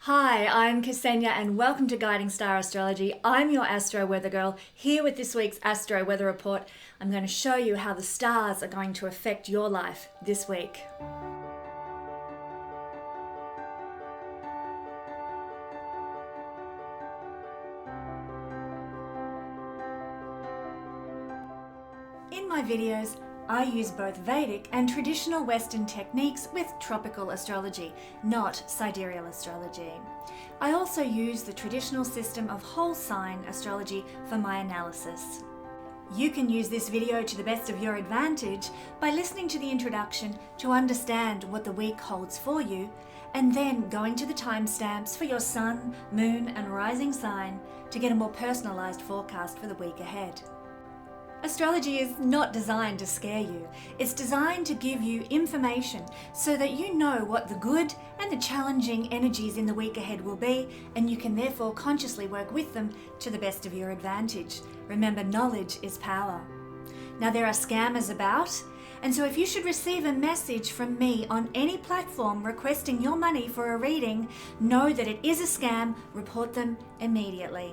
Hi, I'm Kesenya and welcome to Guiding Star Astrology. I'm your Astro Weather Girl, here with this week's Astro Weather Report. I'm going to show you how the stars are going to affect your life this week. In my videos, I use both Vedic and traditional Western techniques with tropical astrology, not sidereal astrology. I also use the traditional system of whole sign astrology for my analysis. You can use this video to the best of your advantage by listening to the introduction to understand what the week holds for you, and then going to the timestamps for your sun, moon, and rising sign to get a more personalized forecast for the week ahead. Astrology is not designed to scare you. It's designed to give you information so that you know what the good and the challenging energies in the week ahead will be, and you can therefore consciously work with them to the best of your advantage. Remember, knowledge is power. Now, there are scammers about, and so if you should receive a message from me on any platform requesting your money for a reading, know that it is a scam. Report them immediately.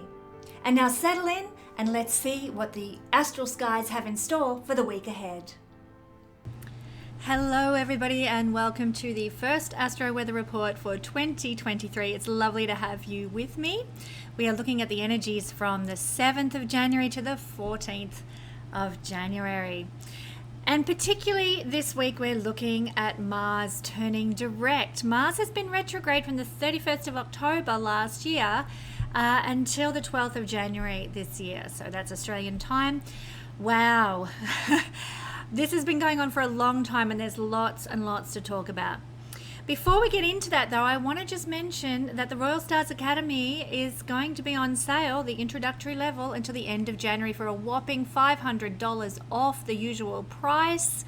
And now settle in and let's see what the astral skies have in store for the week ahead. Hello everybody and welcome to the first Astro Weather Report for 2023. It's lovely to have you with me. We are looking at the energies from the 7th of January to the 14th of January. And particularly this week we're looking at Mars turning direct. Mars has been retrograde from the 31st of October last year until the 12th of January this year. So that's Australian time. Wow. This has been going on for a long time and there's lots and lots to talk about. Before we get into that though, I want to just mention that the Royal Stars Academy is going to be on sale, the introductory level, until the end of January for a whopping $500 off the usual price.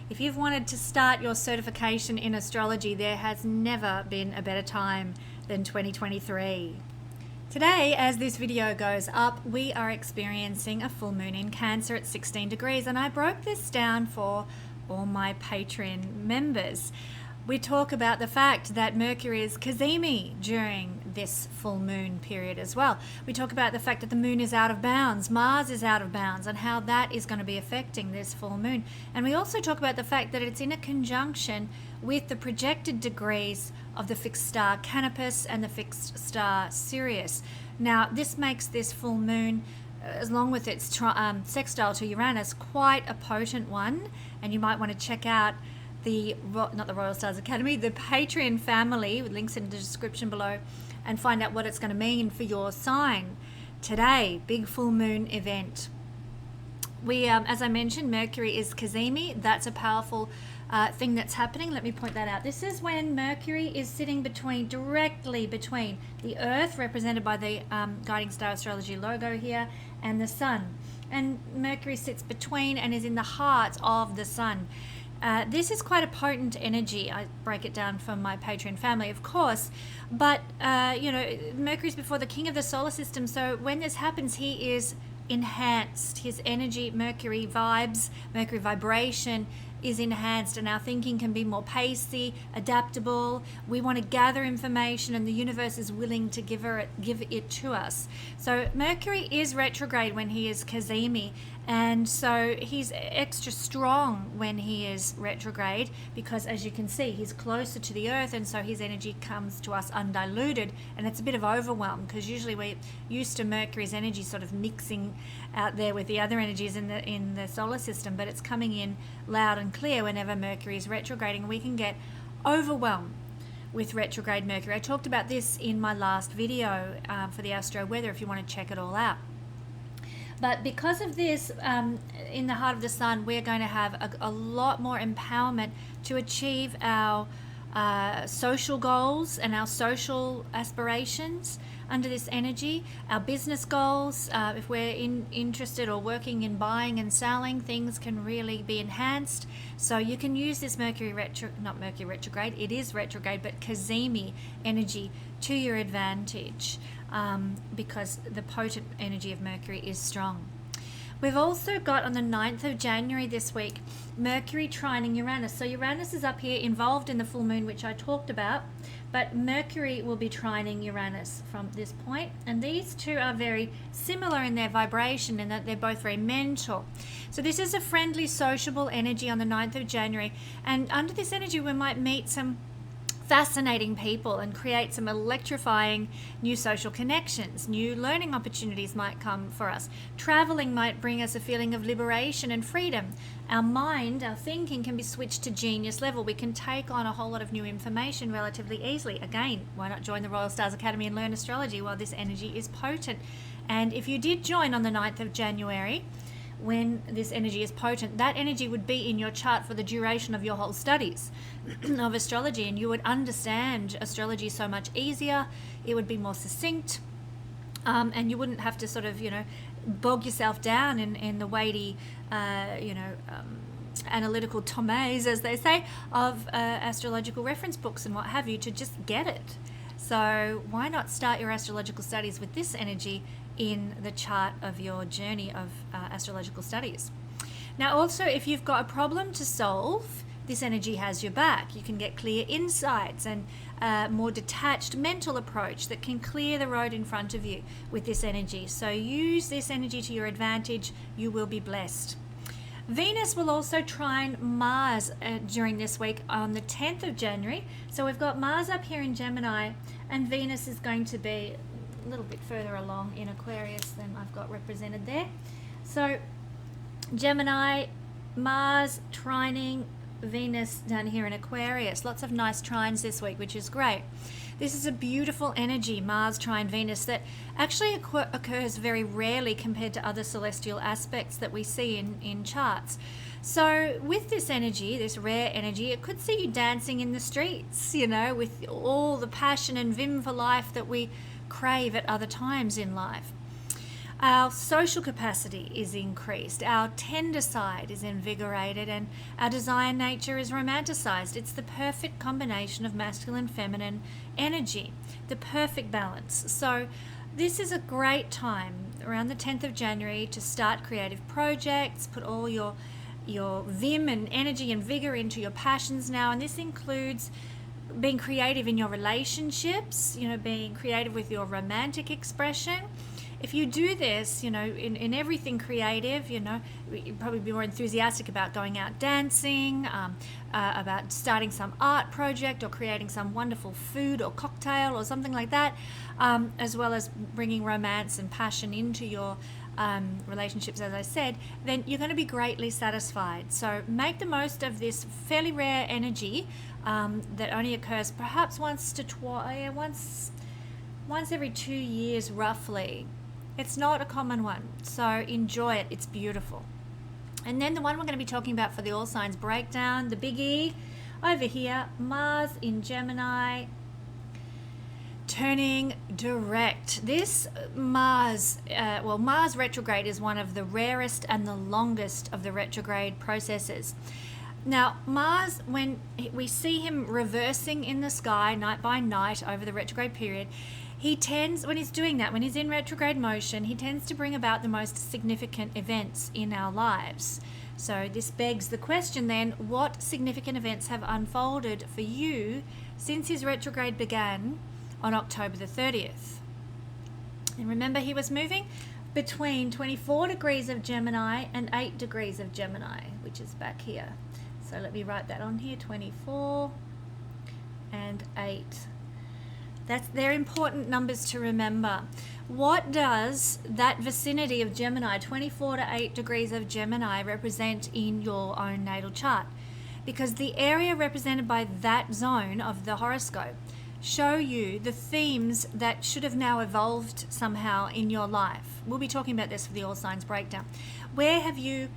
If you've wanted to start your certification in astrology, there has never been a better time than 2023. Today, as this video goes up, we are experiencing a full moon in Cancer at 16 degrees, and I broke this down for all my Patreon members. We talk about the fact that Mercury is kazimi during this full moon period as well. We talk about the fact that the moon is out of bounds, Mars is out of bounds, and how that is going to be affecting this full moon. And we also talk about the fact that it's in a conjunction with the projected degrees of the fixed star Canopus and the fixed star Sirius. Now, this makes this full moon, along with its sextile to Uranus, quite a potent one, and you might want to check out not the Royal Stars Academy, the Patreon family, with links in the description below, and find out what it's going to mean for your sign. Today, big full moon event. We, as I mentioned, Mercury is kazimi. That's a powerful thing that's happening. Let me point that out. This is when Mercury is sitting directly between the Earth, represented by the Guiding Star Astrology logo here, and the Sun. And Mercury sits between and is in the heart of the Sun. This is quite a potent energy. I break it down for my Patreon family, of course, but Mercury's before the king of the solar system, so when this happens, he is enhanced. His energy, Mercury vibes, Mercury vibration is enhanced, and our thinking can be more pacey, adaptable. We want to gather information and the universe is willing to give it to us. So Mercury is retrograde when he is kazimi, and so he's extra strong when he is retrograde because, as you can see, he's closer to the Earth, and so his energy comes to us undiluted, and it's a bit of overwhelm because usually we're used to Mercury's energy sort of mixing out there with the other energies in the solar system, but it's coming in loud and clear whenever Mercury is retrograding. We can get overwhelmed with retrograde Mercury. I talked about this in my last video for the Astro Weather if you want to check it all out. But because of this, in the heart of the Sun, we're going to have a lot more empowerment to achieve our social goals and our social aspirations under this energy, our business goals. If we're interested or working in buying and selling, things can really be enhanced. So you can use this Mercury retrograde, it is retrograde, but kazimi energy to your advantage because the potent energy of Mercury is strong. We've also got on the 9th of January this week, Mercury trining Uranus. So Uranus is up here involved in the full moon, which I talked about, but Mercury will be trining Uranus from this point. And these two are very similar in their vibration in that they're both very mental. So this is a friendly, sociable energy on the 9th of January. And under this energy, we might meet some fascinating people and create some electrifying new social connections. New learning opportunities might come for us. Traveling might bring us a feeling of liberation and freedom. Our mind, our thinking can be switched to genius level. We can take on a whole lot of new information relatively easily. Again, why not join the Royal Stars Academy and learn astrology while this energy is potent? And if you did join on the 9th of January, when this energy is potent, that energy would be in your chart for the duration of your whole studies of astrology, and you would understand astrology so much easier. It would be more succinct, and you wouldn't have to sort of, bog yourself down in the weighty, analytical tomes, as they say, of astrological reference books and what have you, to just get it. So why not start your astrological studies with this energy in the chart of your journey of astrological studies? Now, also, if you've got a problem to solve, this energy has your back. You can get clear insights and a more detached mental approach that can clear the road in front of you with this energy. So use this energy to your advantage. You will be blessed. Venus will also trine Mars during this week on the 10th of January. So we've got Mars up here in Gemini, and Venus is going to be a little bit further along in Aquarius than I've got represented there. So Gemini, Mars trining Venus down here in Aquarius. Lots of nice trines this week, which is great. This is a beautiful energy, Mars trine Venus, that actually occurs very rarely compared to other celestial aspects that we see in charts. So with this energy, this rare energy, it could see you dancing in the streets, with all the passion and vim for life that we crave at other times in life. Our social capacity is increased, our tender side is invigorated, and our desire nature is romanticized. It's the perfect combination of masculine feminine energy, the perfect balance. So this is a great time around the 10th of January to start creative projects, put all your vim and energy and vigor into your passions now, and this includes being creative in your relationships, being creative with your romantic expression. If you do this, in everything creative, you'd probably be more enthusiastic about going out dancing, about starting some art project or creating some wonderful food or cocktail or something like that, as well as bringing romance and passion into your relationships, as I said, then you're going to be greatly satisfied. So make the most of this fairly rare energy that only occurs perhaps once every 2 years roughly. It's not a common one, so enjoy it. It's beautiful. And then the one we're going to be talking about for the all signs breakdown, the biggie over here, Mars in Gemini turning direct. This Mars retrograde is one of the rarest and the longest of the retrograde processes. Now, Mars, when we see him reversing in the sky night by night over the retrograde period, when he's doing that, when he's in retrograde motion, he tends to bring about the most significant events in our lives. So this begs the question then, what significant events have unfolded for you since his retrograde began on October the 30th? And remember, he was moving between 24 degrees of Gemini and 8 degrees of Gemini, which is back here. So let me write that on here, 24 and 8. They're important numbers to remember. What does that vicinity of Gemini, 24 to 8 degrees of Gemini, represent in your own natal chart? Because the area represented by that zone of the horoscope show you the themes that should have now evolved somehow in your life. We'll be talking about this for the all signs breakdown. Where have you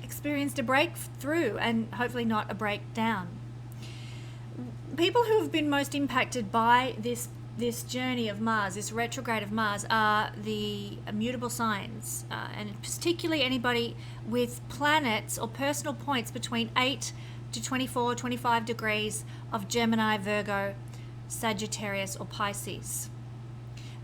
experienced a breakthrough and hopefully not a breakdown? People who have been most impacted by this journey of Mars, this retrograde of Mars, are the mutable signs, and particularly anybody with planets or personal points between 8 to 24, 25 degrees of Gemini, Virgo, Sagittarius, or Pisces.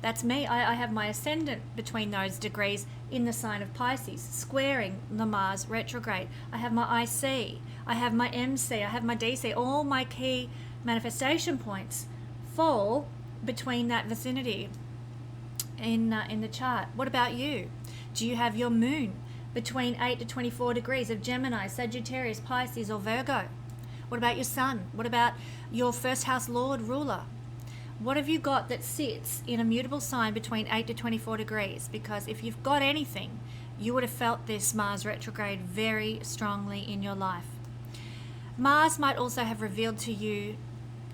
That's me. I have my ascendant between those degrees in the sign of Pisces, squaring the Mars retrograde. I have my IC, I have my MC, I have my DC. All my key manifestation points fall between that vicinity in the chart. What about you? Do you have your moon between 8 to 24 degrees of Gemini, Sagittarius, Pisces, or Virgo? What about your sun? What about your first house lord ruler? What have you got that sits in a mutable sign between 8 to 24 degrees? Because if you've got anything, you would have felt this Mars retrograde very strongly in your life. Mars might also have revealed to you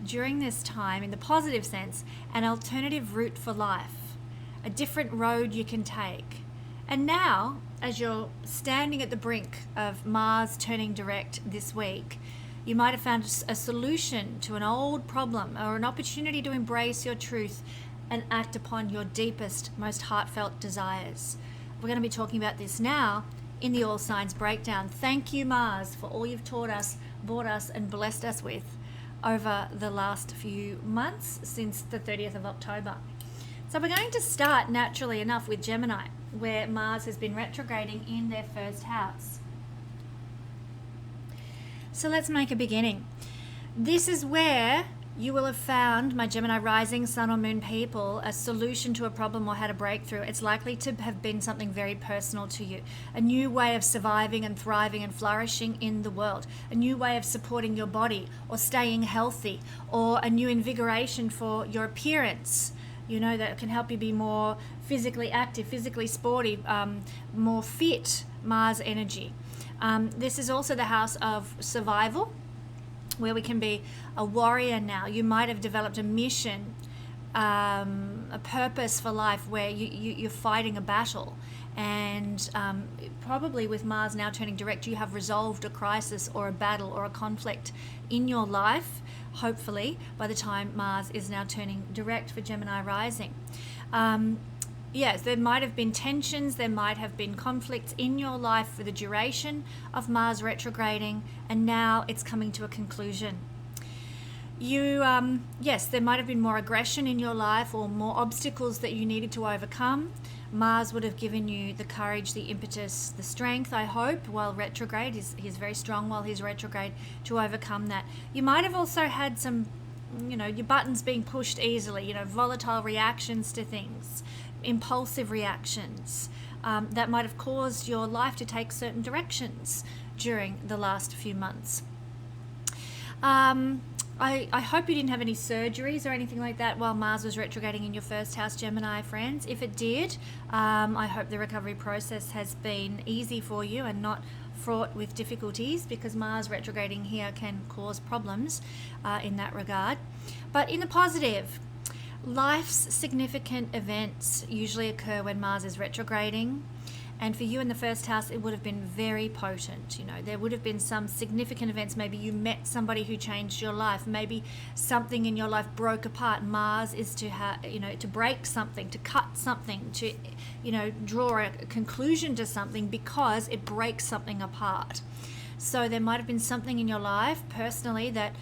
during this time, in the positive sense, an alternative route for life, a different road you can take. And now, as you're standing at the brink of Mars turning direct this week, you might have found a solution to an old problem or an opportunity to embrace your truth and act upon your deepest, most heartfelt desires. We're going to be talking about this now in the All Signs Breakdown. Thank you, Mars, for all you've taught us, brought us, and blessed us with over the last few months since the 30th of October. So we're going to start naturally enough with Gemini, where Mars has been retrograding in their first house. So let's make a beginning. This is where you will have found, my Gemini Rising, Sun or Moon people, a solution to a problem or had a breakthrough. It's likely to have been something very personal to you. A new way of surviving and thriving and flourishing in the world. A new way of supporting your body or staying healthy, or a new invigoration for your appearance, you know, that can help you be more physically active, physically sporty, more fit, Mars energy. This is also the house of survival, where we can be a warrior now. You might have developed a mission, a purpose for life where you're fighting a battle. And probably with Mars now turning direct, you have resolved a crisis or a battle or a conflict in your life, hopefully, by the time Mars is now turning direct for Gemini Rising. Yes, there might have been tensions, there might have been conflicts in your life for the duration of Mars retrograding, and now it's coming to a conclusion. Yes, there might have been more aggression in your life or more obstacles that you needed to overcome. Mars would have given you the courage, the impetus, the strength, I hope, while retrograde. He's very strong while he's retrograde to overcome that. You might have also had some, your buttons being pushed easily, volatile reactions to things, impulsive reactions that might have caused your life to take certain directions during the last few months. I hope you didn't have any surgeries or anything like that while Mars was retrograding in your first house, Gemini friends. If it did, I hope the recovery process has been easy for you and not fraught with difficulties, because Mars retrograding here can cause problems in that regard. But in the positive, life's significant events usually occur when Mars is retrograding. And for you in the first house, it would have been very potent. There would have been some significant events. Maybe you met somebody who changed your life. Maybe something in your life broke apart. Mars is to to break something, to cut something, to, draw a conclusion to something because it breaks something apart. So there might have been something in your life personally that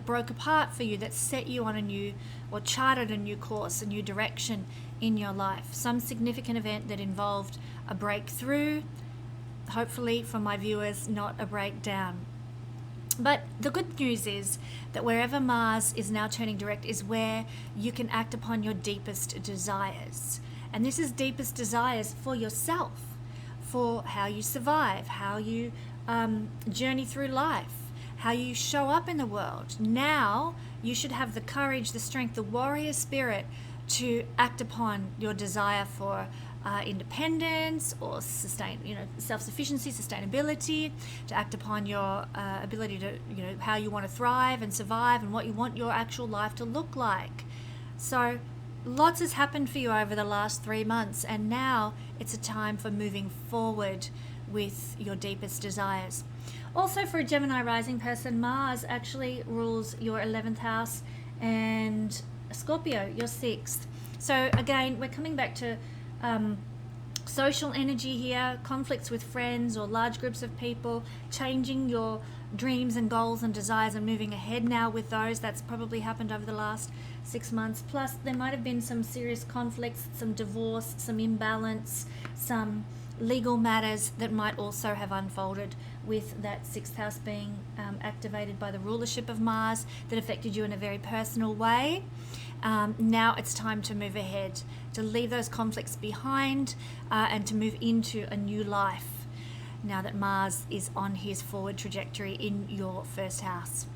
broke apart for you, that set you on a new, or charted a new course, a new direction in your life. Some significant event that involved a breakthrough, hopefully for my viewers, not a breakdown. But the good news is that wherever Mars is now turning direct is where you can act upon your deepest desires. And this is deepest desires for yourself, for how you survive, how you journey through life, how you show up in the world. Now you should have the courage, the strength, the warrior spirit to act upon your desire for independence or self-sufficiency, sustainability, to act upon your ability to, how you want to thrive and survive and what you want your actual life to look like. So lots has happened for you over the last 3 months, and now it's a time for moving forward with your deepest desires. Also, for a Gemini rising person, Mars actually rules your 11th house and Scorpio, your 6th. So again, we're coming back to social energy here, conflicts with friends or large groups of people, changing your dreams and goals and desires and moving ahead now with those. That's probably happened over the last 6 months. Plus, there might have been some serious conflicts, some divorce, some imbalance, some legal matters that might also have unfolded with that sixth house being activated by the rulership of Mars that affected you in a very personal way. Now it's time to move ahead, to leave those conflicts behind, and to move into a new life now that Mars is on his forward trajectory in your first house.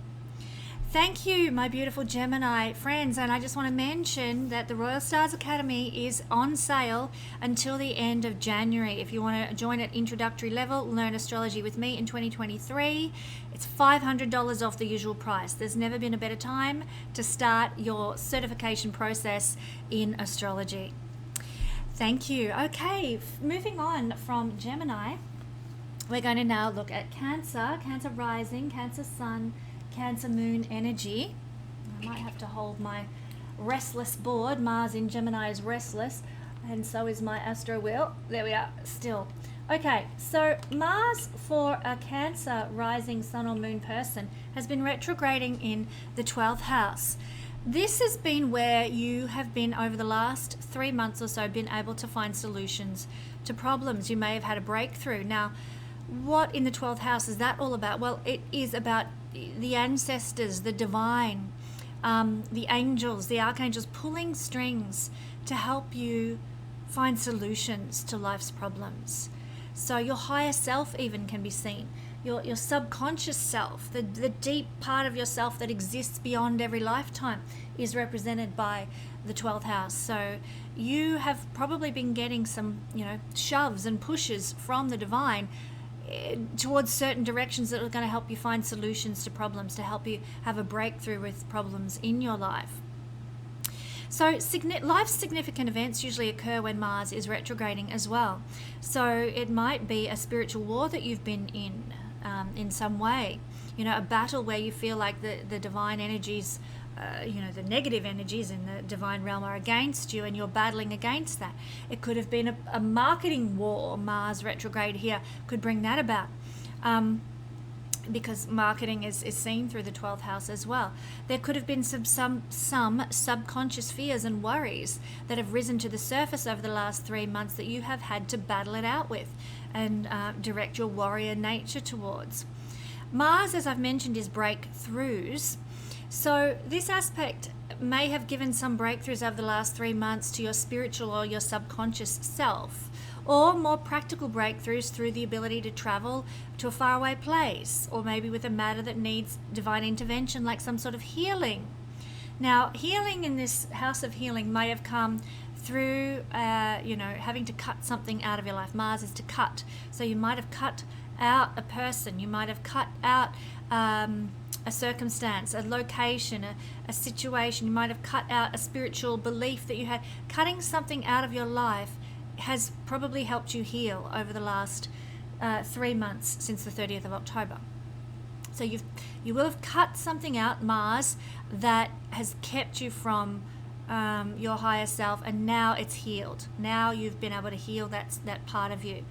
Thank you, my beautiful Gemini friends, and I just want to mention that the Royal Stars Academy is on sale until the end of January. If you want to join at introductory level, learn astrology with me in 2023, it's $500 off the usual price. There's never been a better time to start your certification process in astrology. Thank you. Okay, moving on from Gemini, we're going to now look at Cancer, Cancer Rising, Cancer Sun, Cancer Moon energy. I might have to hold my restless board. Mars in Gemini is restless, and so is my astro wheel. There we are, still. Okay, so Mars for a Cancer Rising Sun or Moon person has been retrograding in the 12th house. This has been where you have been over the last 3 months or so been able to find solutions to problems. You may have had a breakthrough. Now, what in the 12th house is that all about? Well, it is about the ancestors, the divine, the angels, the archangels pulling strings to help you find solutions to life's problems. So your higher self even can be seen. Your subconscious self, the deep part of yourself that exists beyond every lifetime, is represented by the 12th house. So you have probably been getting some, shoves and pushes from the divine towards certain directions that are going to help you find solutions to problems, to help you have a breakthrough with problems in your life. So life's significant events usually occur when Mars is retrograding as well. So it might be a spiritual war that you've been in some way, a battle where you feel like the divine energies, the negative energies in the divine realm are against you and you're battling against that. It could have been a marketing war. Mars retrograde here could bring that about, because marketing is seen through the 12th house as well. There could have been some subconscious fears and worries that have risen to the surface over the last 3 months that you have had to battle it out with and direct your warrior nature towards. Mars, as I've mentioned, is breakthroughs. So this aspect may have given some breakthroughs over the last 3 months to your spiritual or your subconscious self, or more practical breakthroughs through the ability to travel to a faraway place, or maybe with a matter that needs divine intervention, like some sort of healing. Now, healing in this house of healing may have come through, having to cut something out of your life. Mars is to cut. So you might have cut out a person. You might have cut out a circumstance, a location, a situation. You might have cut out a spiritual belief that you had. Cutting something out of your life has probably helped you heal over the last 3 months since the 30th of October. So you will have cut something out, Mars, that has kept you from your higher self, and now it's healed. Now you've been able to heal that part of you.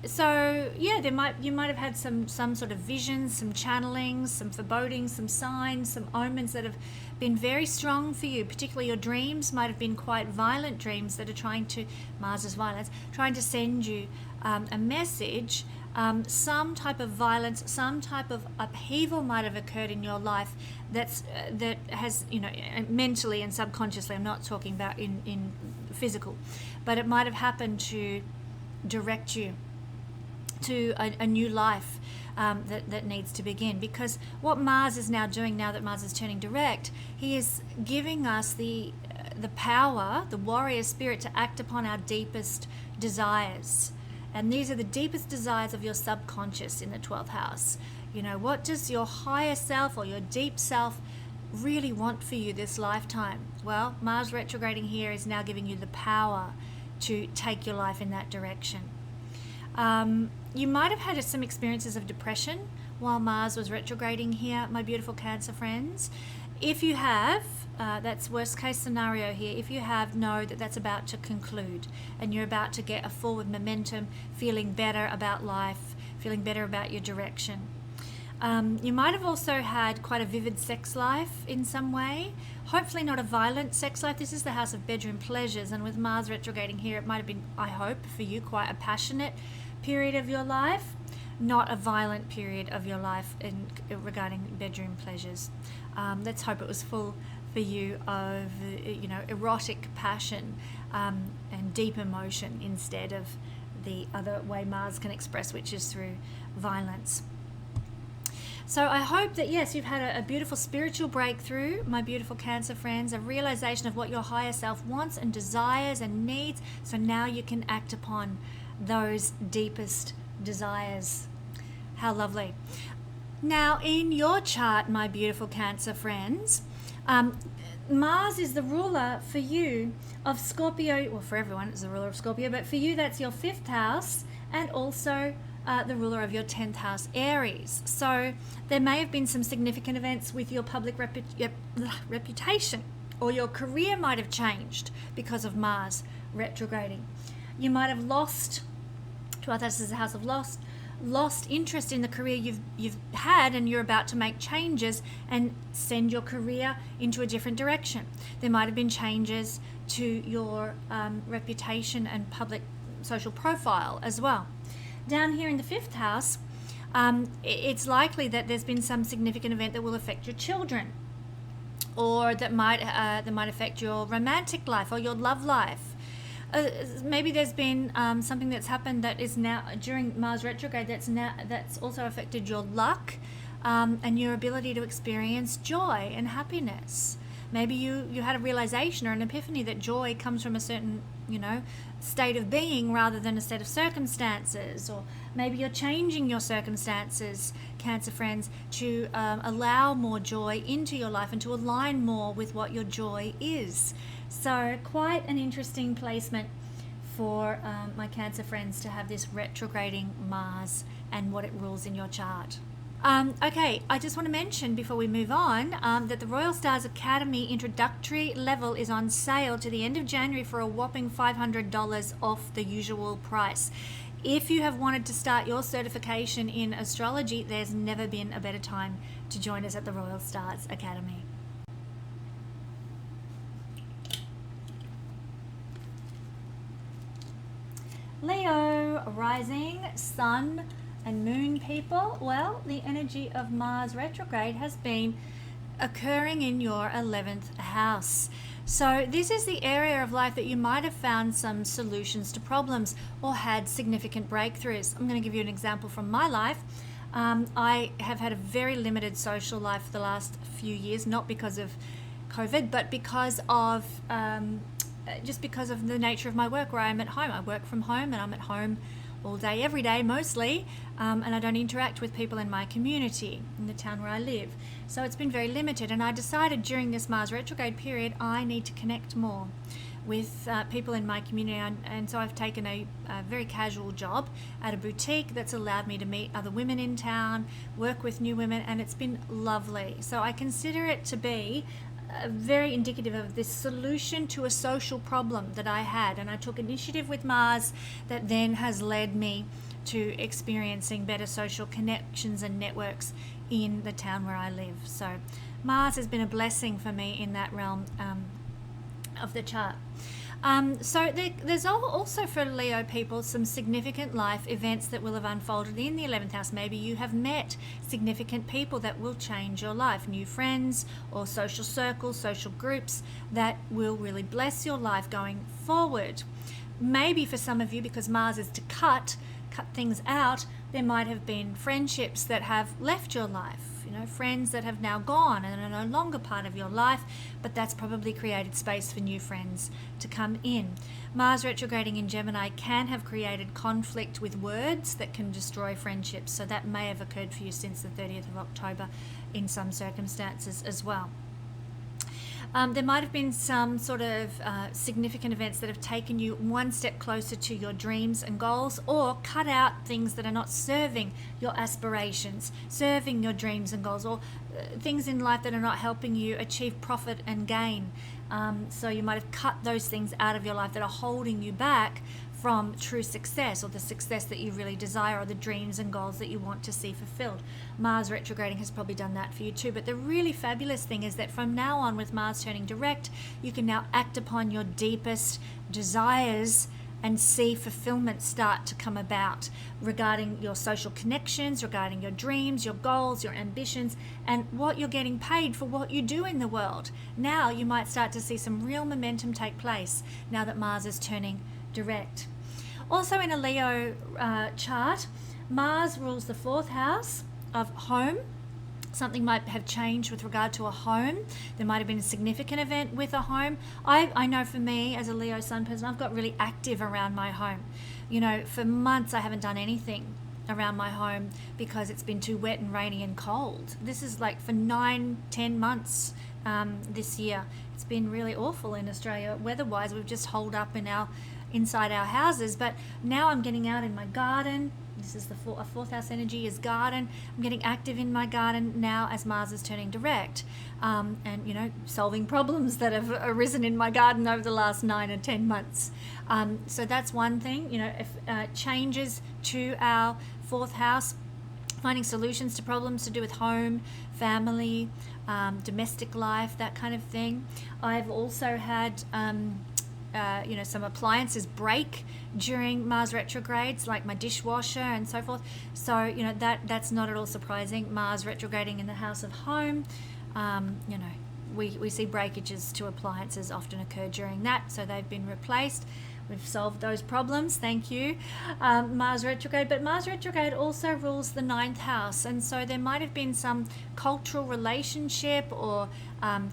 So yeah, you might have had some sort of visions, some channelings, some forebodings, some signs, some omens that have been very strong for you. Particularly your dreams might have been quite violent dreams that are trying to, Mars is violence, trying to send you a message. Some type of violence, some type of upheaval might have occurred in your life that has, mentally and subconsciously. I'm not talking about in physical, but it might have happened to direct you to a new life that needs to begin. Because what Mars is now doing, now that Mars is turning direct, he is giving us the power, the warrior spirit, to act upon our deepest desires. And these are the deepest desires of your subconscious in the 12th house. What does your higher self or your deep self really want for you this lifetime? Well, Mars retrograding here is now giving you the power to take your life in that direction. You might have had some experiences of depression while Mars was retrograding here, my beautiful Cancer friends. If you have, that's worst case scenario here. If you have, know that that's about to conclude and you're about to get a forward momentum, feeling better about life, feeling better about your direction. You might have also had quite a vivid sex life in some way. Hopefully not a violent sex life. This is the house of bedroom pleasures, and with Mars retrograding here, it might have been, I hope, for you, quite a passionate period of your life, not a violent period of your life regarding bedroom pleasures. Let's hope it was full for you of, erotic passion and deep emotion instead of the other way Mars can express, which is through violence. So I hope that, yes, you've had a beautiful spiritual breakthrough, my beautiful Cancer friends, a realization of what your higher self wants and desires and needs. So now you can act upon those deepest desires. How lovely. Now, in your chart, my beautiful Cancer friends, Mars is the ruler for you of Scorpio. Well, for everyone, it's the ruler of Scorpio, but for you, that's your 5th house, and also the ruler of your 10th house, Aries. So there may have been some significant events with your public reputation, or your career might have changed because of Mars retrograding. You might have lost, 12th house is the house of lost interest in the career you've had, and you're about to make changes and send your career into a different direction. There might have been changes to your reputation and public social profile as well. Down here in the 5th house, it's likely that there's been some significant event that will affect your children, or that might affect your romantic life or your love life. Maybe there's been something that's happened that is now during Mars retrograde that's also affected your luck and your ability to experience joy and happiness. Maybe you had a realization or an epiphany that joy comes from a certain, state of being rather than a set of circumstances. Or maybe you're changing your circumstances, Cancer friends, to allow more joy into your life and to align more with what your joy is. So quite an interesting placement for my Cancer friends to have this retrograding Mars and what it rules in your chart. Okay, I just want to mention before we move on that the Royal Stars Academy introductory level is on sale to the end of January for a whopping $500 off the usual price. If you have wanted to start your certification in astrology, there's never been a better time to join us at the Royal Stars Academy. Leo Rising, Sun and Moon people. Well, the energy of Mars retrograde has been occurring in your 11th house. So this is the area of life that you might have found some solutions to problems or had significant breakthroughs. I'm going to give you an example from my life. I have had a very limited social life for the last few years, not because of COVID, but because of just because of the nature of my work, where I'm at home. I work from home and I'm at home all day, every day, mostly, and I don't interact with people in my community, in the town where I live. So it's been very limited, and I decided during this Mars retrograde period I need to connect more with people in my community, and so I've taken a very casual job at a boutique that's allowed me to meet other women in town, work with new women, and it's been lovely. So I consider it to be very indicative of this solution to a social problem that I had, and I took initiative with Mars that then has led me to experiencing better social connections and networks in the town where I live. So Mars has been a blessing for me in that realm of the chart. So there's also for Leo people some significant life events that will have unfolded in the 11th house. Maybe you have met significant people that will change your life, new friends or social circles, social groups that will really bless your life going forward. Maybe for some of you, because Mars is to cut things out, there might have been friendships that have left your life. Friends that have now gone and are no longer part of your life, but that's probably created space for new friends to come in. Mars retrograding in Gemini can have created conflict with words that can destroy friendships, so that may have occurred for you since the 30th of October in some circumstances as well. There might have been some sort of significant events that have taken you one step closer to your dreams and goals, or cut out things that are not serving your aspirations, serving your dreams and goals, or things in life that are not helping you achieve profit and gain. So you might have cut those things out of your life that are holding you back from true success, or the success that you really desire, or the dreams and goals that you want to see fulfilled. Mars retrograding has probably done that for you too. But the really fabulous thing is that from now on, with Mars turning direct, you can now act upon your deepest desires and see fulfillment start to come about regarding your social connections, regarding your dreams, your goals, your ambitions, and what you're getting paid for what you do in the world. Now you might start to see some real momentum take place now that Mars is turning direct. Also in a Leo chart, Mars rules the 4th house of home. Something might have changed with regard to a home. There might have been a significant event with a home. I know for me, as a Leo sun person, I've got really active around my home. You know, for months I haven't done anything around my home because it's been too wet and rainy and cold. This is like for 9-10 months this year. It's been really awful in Australia weather-wise. We've just holed up inside our houses, but now I'm getting out in my garden. This is a 4th house energy is garden. I'm getting active in my garden now as Mars is turning direct, and you know, solving problems that have arisen in my garden over the last 9 or 10 months. So that's one thing. You know, if changes to our 4th house, finding solutions to problems to do with home, family, domestic life, that kind of thing. I've also had some appliances break during Mars retrogrades, like my dishwasher and so forth. So, you know, that's not at all surprising. Mars retrograding in the house of home, we see breakages to appliances often occur during that. So they've been replaced. We've solved those problems, thank you. Mars retrograde, but Mars retrograde also rules the 9th house, and so there might have been some cultural relationship or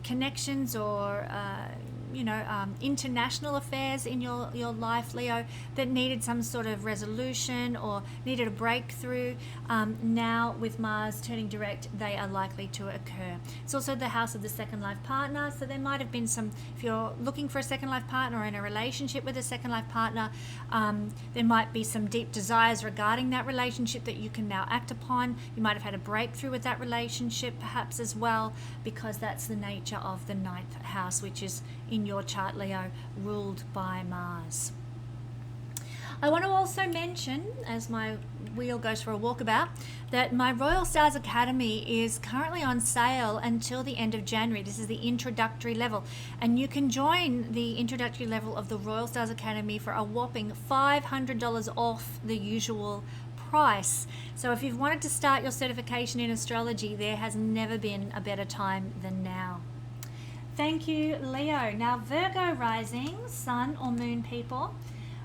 connections or international affairs in your life, Leo, that needed some sort of resolution or needed a breakthrough. Now with Mars turning direct, they are likely to occur. It's also the house of the second life partner, so there might have been some, if you're looking for a second life partner or in a relationship with a second life partner, there might be some deep desires regarding that relationship that you can now act upon. You might have had a breakthrough with that relationship perhaps as well, because that's the nature of the 9th house, which is in your chart, Leo, ruled by Mars. I want to also mention, as my wheel goes for a walkabout, that my Royal Stars Academy is currently on sale until the end of January. This is the introductory level, and you can join the introductory level of the Royal Stars Academy for a whopping $500 off the usual price. So if you've wanted to start your certification in astrology, there has never been a better time than now. Thank you, Leo. Now, Virgo Rising, Sun or Moon people.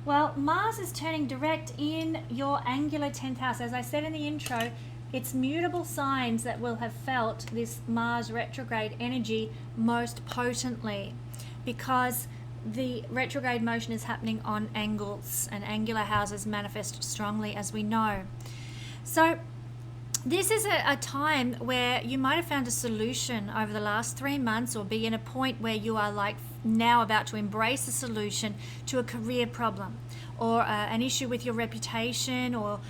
Well, Mars is turning direct in your angular 10th house. As I said in the intro, it's mutable signs that will have felt this Mars retrograde energy most potently, because the retrograde motion is happening on angles, and angular houses manifest strongly, as we know. So this is a time where you might have found a solution over the last 3 months, or be in a point where you are like now about to embrace a solution to a career problem, or an issue with your reputation, or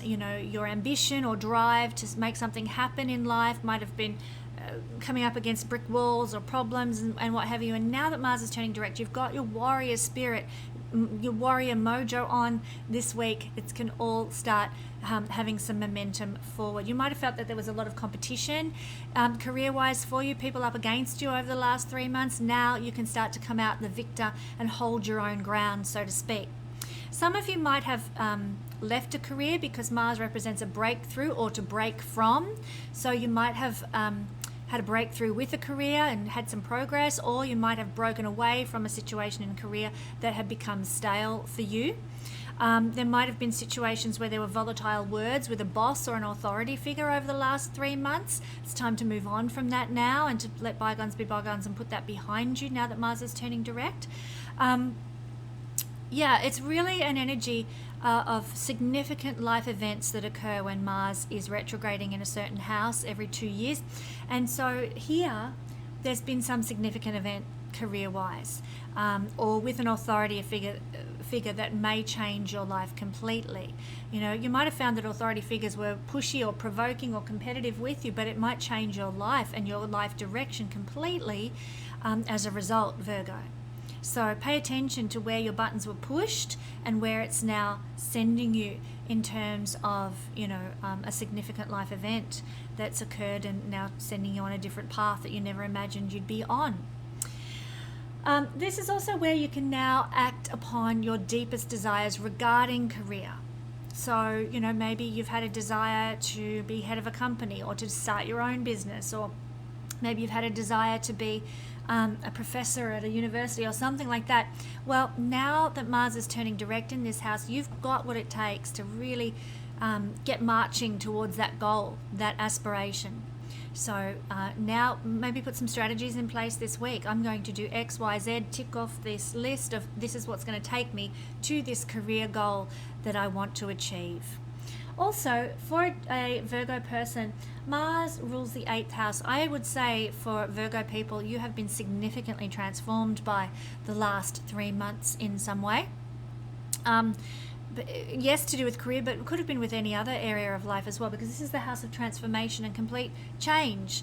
your ambition or drive to make something happen in life might have been coming up against brick walls or problems and what have you. And now that Mars is turning direct, you've got your warrior spirit, your warrior mojo on this week. It can all start having some momentum forward. You might have felt that there was a lot of competition career-wise for you, people up against you over the last 3 months. Now you can start to come out the victor and hold your own ground, so to speak. Some of you might have left a career because Mars represents a breakthrough or to break from. So you might have had a breakthrough with a career and had some progress, or you might have broken away from a situation in a career that had become stale for you. There might have been situations where there were volatile words with a boss or an authority figure over the last 3 months. It's time to move on from that now and to let bygones be bygones and put that behind you now that Mars is turning direct. It's really an energy of significant life events that occur when Mars is retrograding in a certain house every 2 years. And so here, there's been some significant event career-wise, or with an authority figure that may change your life completely. You know, you might have found that authority figures were pushy or provoking or competitive with you, but it might change your life and your life direction completely as a result, Virgo. So pay attention to where your buttons were pushed and where it's now sending you in terms of, a significant life event that's occurred and now sending you on a different path that you never imagined you'd be on. This is also where you can now act upon your deepest desires regarding career. So, maybe you've had a desire to be head of a company or to start your own business, or maybe you've had a desire to be a professor at a university or something like that. Well, now that Mars is turning direct in this house, you've got what it takes to really get marching towards that goal, that aspiration. So now maybe put some strategies in place this week. I'm going to do X, Y, Z, tick off this list of this is what's going to take me to this career goal that I want to achieve. Also, for a Virgo person, Mars rules the 8th house. I would say for Virgo people, you have been significantly transformed by the last 3 months in some way. But yes, to do with career, but it could have been with any other area of life as well, because this is the house of transformation and complete change,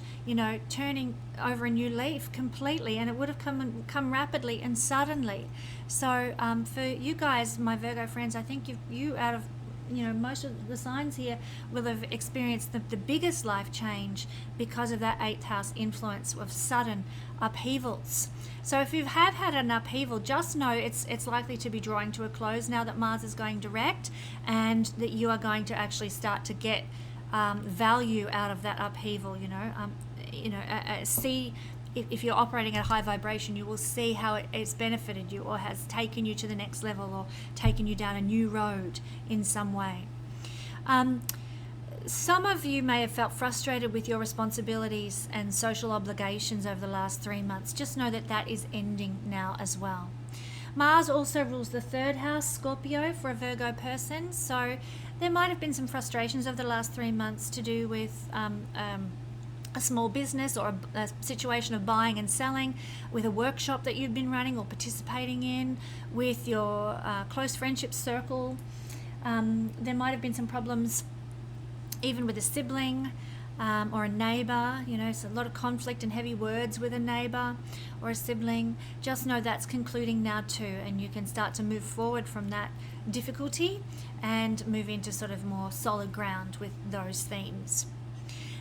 turning over a new leaf completely, and it would have come rapidly and suddenly. So for you guys, my Virgo friends, I think you out of most of the signs here will have experienced the biggest life change because of that 8th house influence of sudden upheavals. So if you have had an upheaval, just know it's likely to be drawing to a close now that Mars is going direct, and that you are going to actually start to get value out of that upheaval. See, if you're operating at a high vibration, you will see how it's benefited you or has taken you to the next level or taken you down a new road in some way. Some of you may have felt frustrated with your responsibilities and social obligations over the last 3 months. Just know that is ending now as well. Mars also rules the 3rd house, Scorpio, for a Virgo person. So there might have been some frustrations over the last 3 months to do with a small business or a situation of buying and selling, with a workshop that you've been running or participating in, with your close friendship circle. There might have been some problems even with a sibling or a neighbour, so a lot of conflict and heavy words with a neighbour or a sibling. Just know that's concluding now too, and you can start to move forward from that difficulty and move into sort of more solid ground with those themes.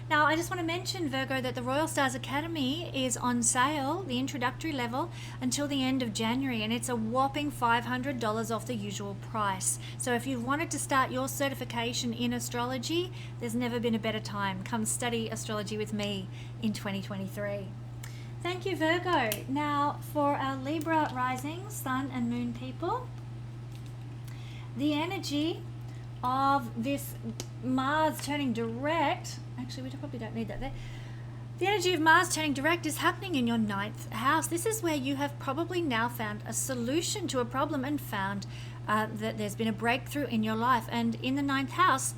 Now, I just want to mention, Virgo, that the Royal Stars Academy is on sale, the introductory level, until the end of January, and it's a whopping $500 off the usual price. So if you've wanted to start your certification in astrology, there's never been a better time. Come study astrology with me in 2023. Thank you, Virgo. Now, for our Libra Rising, Sun and Moon people, the energy of this Mars turning direct, actually we probably don't need that there. The energy of Mars turning direct is happening in your 9th house. This is where you have probably now found a solution to a problem and found that there's been a breakthrough in your life. And in the 9th house,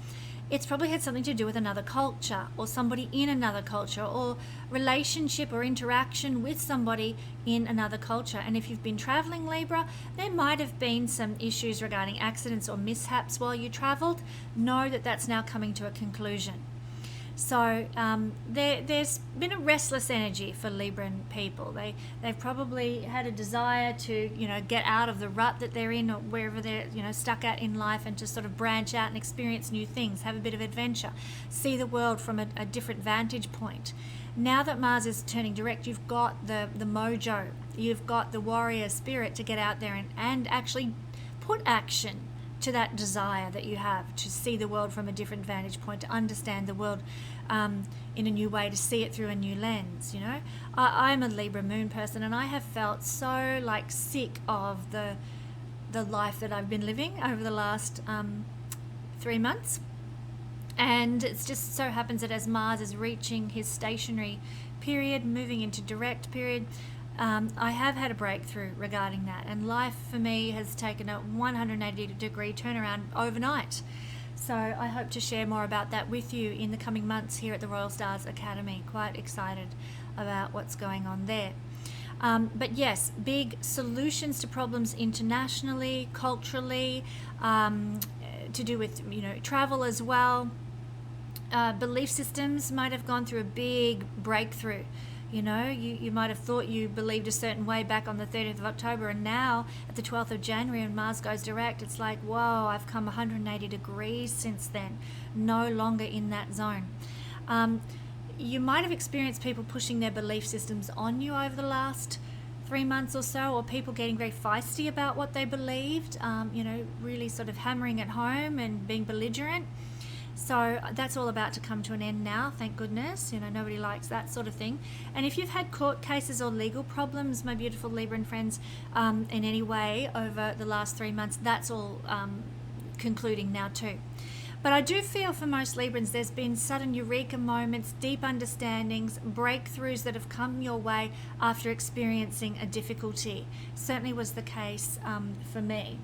it's probably had something to do with another culture or somebody in another culture, or relationship or interaction with somebody in another culture. And if you've been traveling, Libra, there might have been some issues regarding accidents or mishaps while you traveled. Know that that's now coming to a conclusion. So there's been a restless energy for Libran people. They've probably had a desire to get out of the rut that they're in, or wherever they're stuck at in life, and to sort of branch out and experience new things, have a bit of adventure, see the world from a different vantage point. Now that Mars is turning direct, you've got the mojo, you've got the warrior spirit to get out there and actually put action to that desire that you have to see the world from a different vantage point, to understand the world in a new way, to see it through a new lens. I'm a Libra moon person, and I have felt so sick of the life that I've been living over the last 3 months. And it just so happens that as Mars is reaching his stationary period, moving into direct period, I have had a breakthrough regarding that, and life for me has taken a 180-degree turnaround overnight. So I hope to share more about that with you in the coming months here at the Royal Stars Academy. Quite excited about what's going on there. But yes, big solutions to problems internationally, culturally, to do with travel as well. Belief systems might have gone through a big breakthrough. You know, you might have thought you believed a certain way back on the 30th of October, and now at the 12th of January when Mars goes direct, it's like, whoa, I've come 180 degrees since then. No longer in that zone. You might have experienced people pushing their belief systems on you over the last 3 months or so, or people getting very feisty about what they believed, you know, really sort of hammering at home and being belligerent. So that's all about to come to an end now, thank goodness. You know, nobody likes that sort of thing. And if you've had court cases or legal problems, my beautiful Libran friends, in any way over the last 3 months, that's all concluding now too. But I do feel for most Librans there's been sudden eureka moments, deep understandings, breakthroughs that have come your way after experiencing a difficulty. Certainly was the case for me.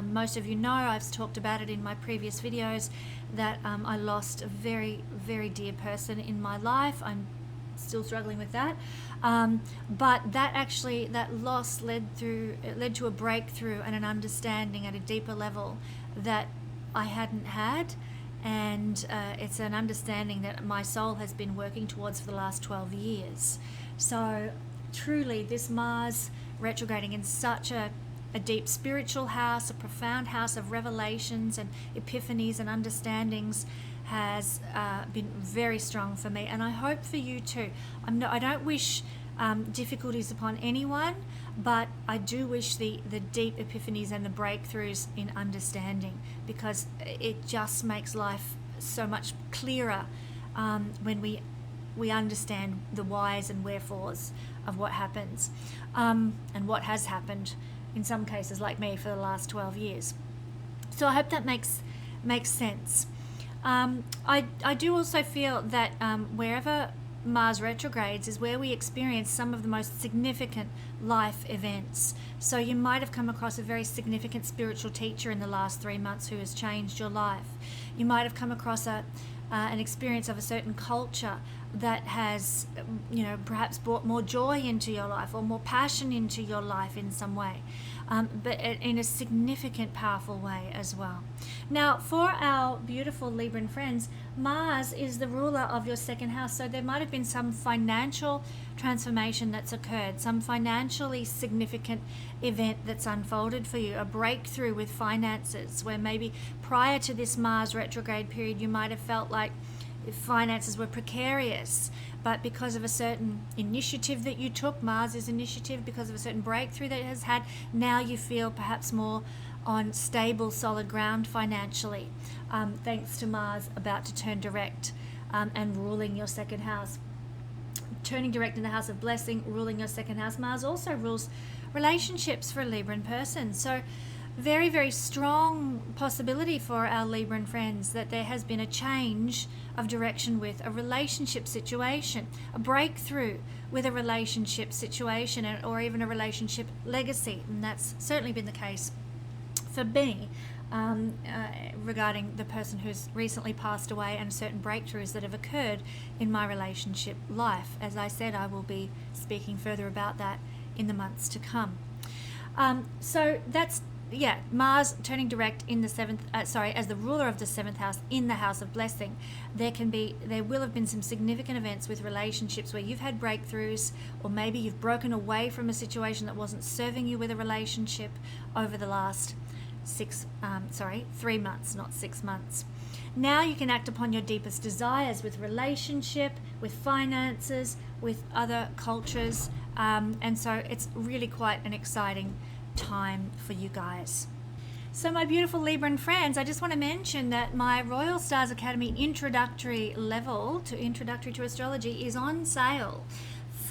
Most of you know, I've talked about it in my previous videos, that I lost a very, very dear person in my life. I'm still struggling with that. But that loss led to a breakthrough and an understanding at a deeper level that I hadn't had. And it's an understanding that my soul has been working towards for the last 12 years. So truly, this Mars retrograding in such a deep spiritual house, a profound house of revelations and epiphanies and understandings has been very strong for me, and I hope for you too. I don't wish difficulties upon anyone, but I do wish the deep epiphanies and the breakthroughs in understanding, because it just makes life so much clearer when we understand the whys and wherefores of what happens and what has happened in some cases, like me, for the last 12 years. So I hope that makes sense. I do also feel that wherever Mars retrogrades is where we experience some of the most significant life events. So you might have come across a very significant spiritual teacher in the last 3 months who has changed your life. You might have come across an experience of a certain culture that has, you know, perhaps brought more joy into your life or more passion into your life in some way, but in a significant, powerful way as well. Now, for our beautiful Libran friends, Mars is the ruler of your second house, so there might have been some financial transformation that's occurred, some financially significant event that's unfolded for you, a breakthrough with finances, where maybe prior to this Mars retrograde period you might have felt like finances were precarious, but because of a certain initiative that you took, Mars's initiative, because of a certain breakthrough that it has had, now you feel perhaps more on stable, solid ground financially, thanks to Mars about to turn direct and ruling your second house. Turning direct in the house of blessing, ruling your second house. Mars also rules relationships for a Libran person. So very, very strong possibility for our Libran friends that there has been a change of direction with a relationship situation, a breakthrough with a relationship situation, or even a relationship legacy. And that's certainly been the case for me regarding the person who's recently passed away and certain breakthroughs that have occurred in my relationship life. As I said, I will be speaking further about that in the months to come. So that's, Mars turning direct in the as the ruler of the 7th house in the house of blessing. There will have been some significant events with relationships where you've had breakthroughs, or maybe you've broken away from a situation that wasn't serving you with a relationship over the last 3 months, not 6 months. Now you can act upon your deepest desires with relationship, with finances, with other cultures, and so it's really quite an exciting time for you guys. So my beautiful Libran friends, I just want to mention that my Royal Stars Academy introductory to astrology is on sale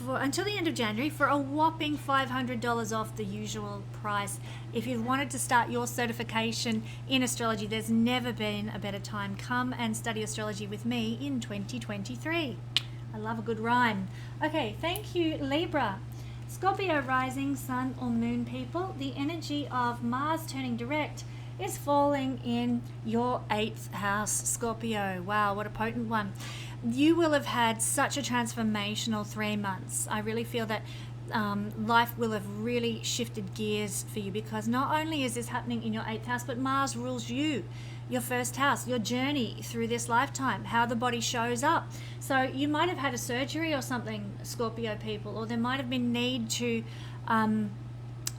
until the end of January for a whopping $500 off the usual price. If you've wanted to start your certification in astrology, there's never been a better time. Come and study astrology with me in 2023. I love a good rhyme. Okay, thank you, Libra. Scorpio Rising, Sun or Moon people, the energy of Mars turning direct is falling in your 8th house, Scorpio. Wow, what a potent one. You will have had such a transformational 3 months. I really feel that life will have really shifted gears for you, because not only is this happening in your 8th house, but Mars rules you. your first house, your journey through this lifetime, how the body shows up. So you might have had a surgery or something, Scorpio people, or there might have been need to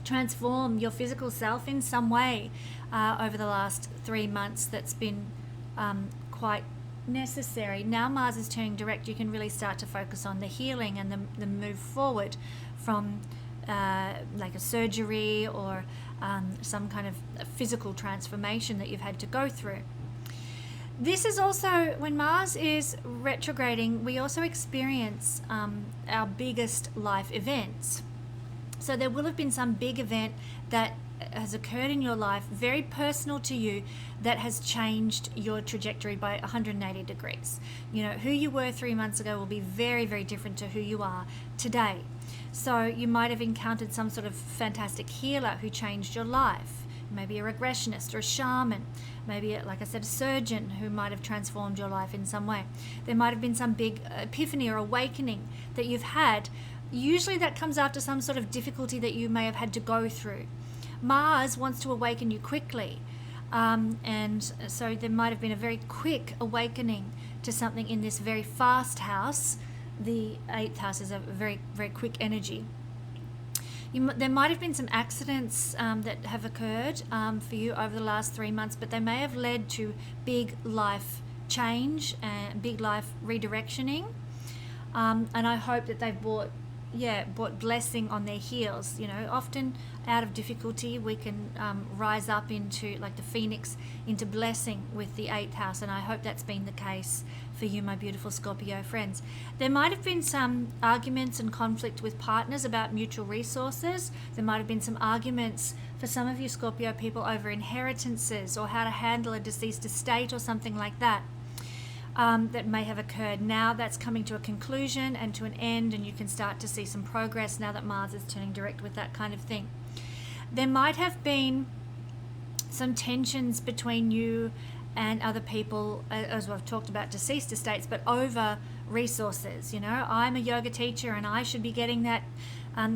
transform your physical self in some way over the last 3 months. That's been quite necessary. Now Mars is turning direct, you can really start to focus on the healing and the move forward from like a surgery or some kind of physical transformation that you've had to go through. This is also, when Mars is retrograding, we also experience our biggest life events. So there will have been some big event that has occurred in your life, very personal to you, that has changed your trajectory by 180 degrees. You know, who you were 3 months ago will be very, very different to who you are today. So you might have encountered some sort of fantastic healer who changed your life. Maybe a regressionist or a shaman, maybe, like I said, a surgeon who might have transformed your life in some way. There might have been some big epiphany or awakening that you've had. Usually that comes after some sort of difficulty that you may have had to go through. Mars wants to awaken you quickly. And so there might have been a very quick awakening to something in this very fast house. The 8th house is a very, very quick energy. There might have been some accidents that have occurred for you over the last 3 months, but they may have led to big life change and big life redirectioning. And I hope that they've brought blessing on their heels. You know, often out of difficulty we can rise up into, like the phoenix, into blessing with the 8th house, and I hope that's been the case for you, my beautiful Scorpio friends. There might have been some arguments and conflict with partners about mutual resources. There might have been some arguments for some of you Scorpio people over inheritances or how to handle a deceased estate or something like that. That may have occurred. Now that's coming to a conclusion and to an end, and you can start to see some progress now that Mars is turning direct with that kind of thing. There might have been some tensions between you and other people, as we've talked about deceased estates, but over resources. You know, I'm a yoga teacher and I should be getting that